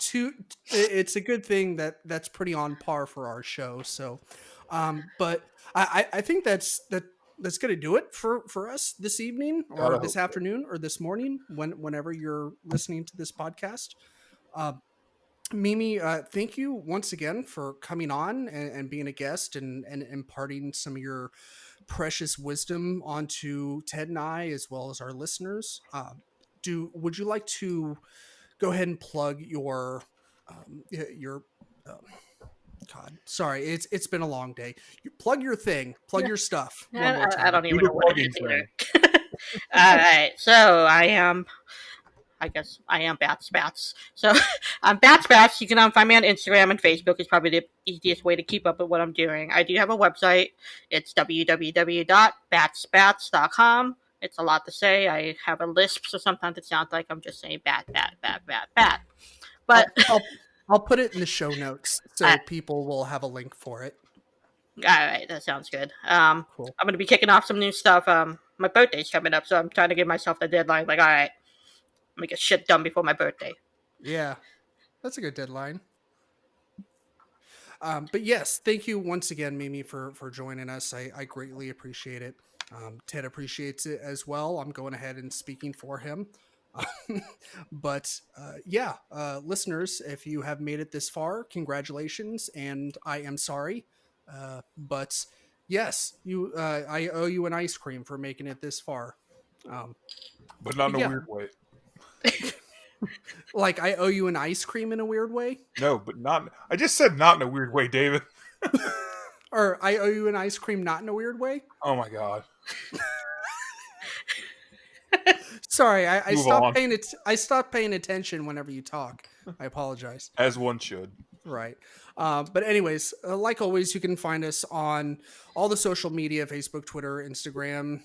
Speaker 1: it's a good thing that's pretty on par for our show. So, but I think that's gonna do it for us this evening, or this afternoon, or this morning, whenever you're listening to this podcast. Mimi, thank you once again for coming on and being a guest and imparting some of your precious wisdom onto Ted and I, as well as our listeners. Would you like to go ahead and plug your God, sorry, it's been a long day. Plug your thing, your stuff. One more time.
Speaker 2: I don't even know what it is either. All right, so I am I guess I am Bats Bats. So I'm Bats Bats. You can find me on Instagram and Facebook. It's probably the easiest way to keep up with what I'm doing. I do have a website. It's www.batsbats.com. It's a lot to say. I have a lisp, so sometimes it sounds like I'm just saying bat, bat, bat, bat, bat. But
Speaker 1: I'll put it in the show notes so people will have a link for it.
Speaker 2: all right, that sounds good.
Speaker 1: Cool.
Speaker 2: I'm gonna be kicking off some new stuff. My birthday's coming up, so I'm trying to give myself the deadline. Like, all right, I'm gonna get shit done before my birthday.
Speaker 1: Yeah, that's a good deadline. But yes, thank you once again, Mimi, for joining us. I greatly appreciate it. Ted appreciates it as well. I'm going ahead and speaking for him. But yeah, listeners, if you have made it this far, congratulations, and I am sorry. But yes, I owe you an ice cream for making it this far.
Speaker 3: But not in a
Speaker 1: yeah.
Speaker 3: weird way.
Speaker 1: Like I owe you an ice cream in a weird way?
Speaker 3: No, but not. I just said not in a weird way, David.
Speaker 1: Or I owe you an ice cream not in a weird way?
Speaker 3: Oh my god.
Speaker 1: Sorry, I
Speaker 3: Move
Speaker 1: stopped
Speaker 3: on.
Speaker 1: paying it. I stopped paying attention whenever you talk. I apologize.
Speaker 3: As one should.
Speaker 1: Right. But anyways, like always, you can find us on all the social media: Facebook, Twitter, Instagram.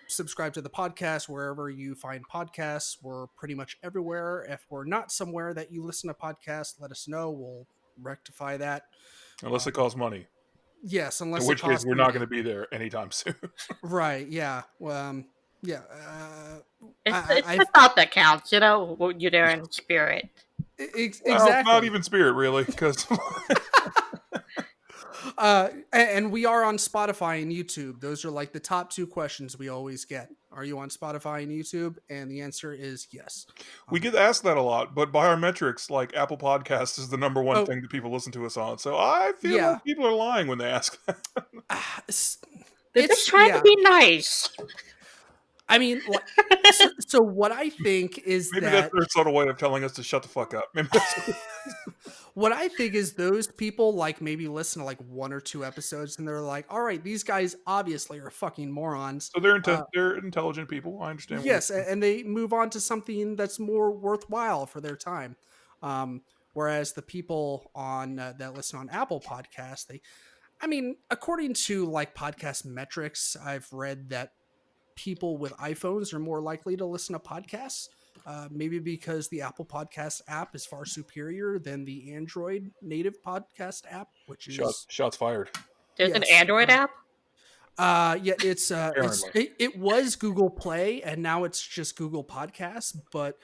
Speaker 1: Subscribe to the podcast wherever you find podcasts. We're pretty much everywhere. If we're not somewhere that you listen to podcasts, let us know. We'll rectify that.
Speaker 3: Unless it costs money.
Speaker 1: Yes, unless
Speaker 3: In which
Speaker 1: it costs
Speaker 3: case, we're
Speaker 1: money.
Speaker 3: not going to be there anytime soon.
Speaker 1: Right. Yeah. Yeah.
Speaker 2: It's the thought that counts, you know. You're there in spirit.
Speaker 1: Exactly.
Speaker 3: Well, not even spirit, really, because
Speaker 1: and we are on Spotify and YouTube. Those are like the top two questions we always get. Are you on Spotify and YouTube? And the answer is yes.
Speaker 3: we get asked that a lot. But by our metrics, like Apple Podcasts is the number one thing that people listen to us on. So I feel like people are lying when they ask that.
Speaker 2: They're just trying to be nice.
Speaker 1: I mean, so what I think is
Speaker 3: maybe that's their subtle way of telling us to shut the fuck up. Maybe
Speaker 1: what I think is those people like maybe listen to like one or two episodes and they're like, all right, these guys obviously are fucking morons.
Speaker 3: So they're intelligent people. I understand.
Speaker 1: Yes, and they move on to something that's more worthwhile for their time. Whereas the people on that listen on Apple Podcasts, according to like podcast metrics, I've read that people with iPhones are more likely to listen to podcasts, maybe because the Apple Podcast app is far superior than the Android native podcast app, which is
Speaker 3: shots fired.
Speaker 2: There's an Android app.
Speaker 1: Yeah, it was Google Play and now it's just Google Podcasts. But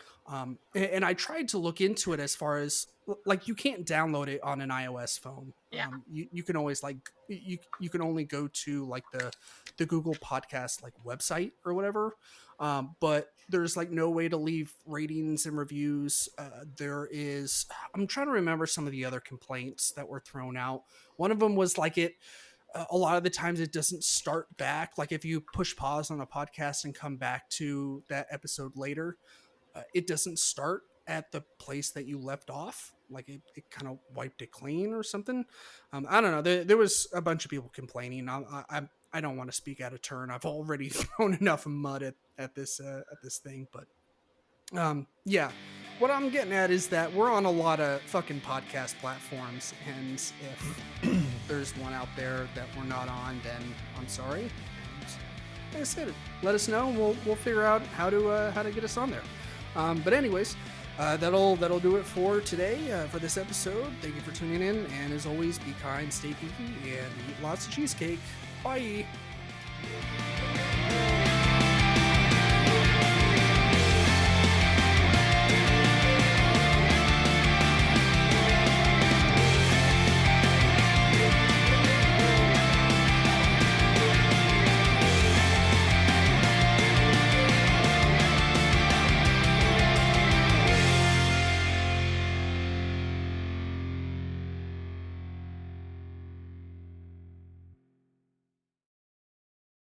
Speaker 1: and I tried to look into it as far as like you can't download it on an iOS phone.
Speaker 2: Yeah,
Speaker 1: you can always like you can only go to like the Google Podcast like website or whatever. But there's like no way to leave ratings and reviews. I'm trying to remember some of the other complaints that were thrown out. One of them was like a lot of the times it doesn't start back. Like if you push pause on a podcast and come back to that episode later, it doesn't start at the place that you left off. Like it kind of wiped it clean or something. I don't know. There was a bunch of people complaining. I don't want to speak out of turn. I've already thrown enough mud at this thing, but yeah. What I'm getting at is that we're on a lot of fucking podcast platforms, and if there's one out there that we're not on, then I'm sorry. And like I said, let us know, and we'll figure out how to get us on there. But anyways, that'll do it for today for this episode. Thank you for tuning in, and as always, be kind, stay geeky, and eat lots of cheesecake. Bye.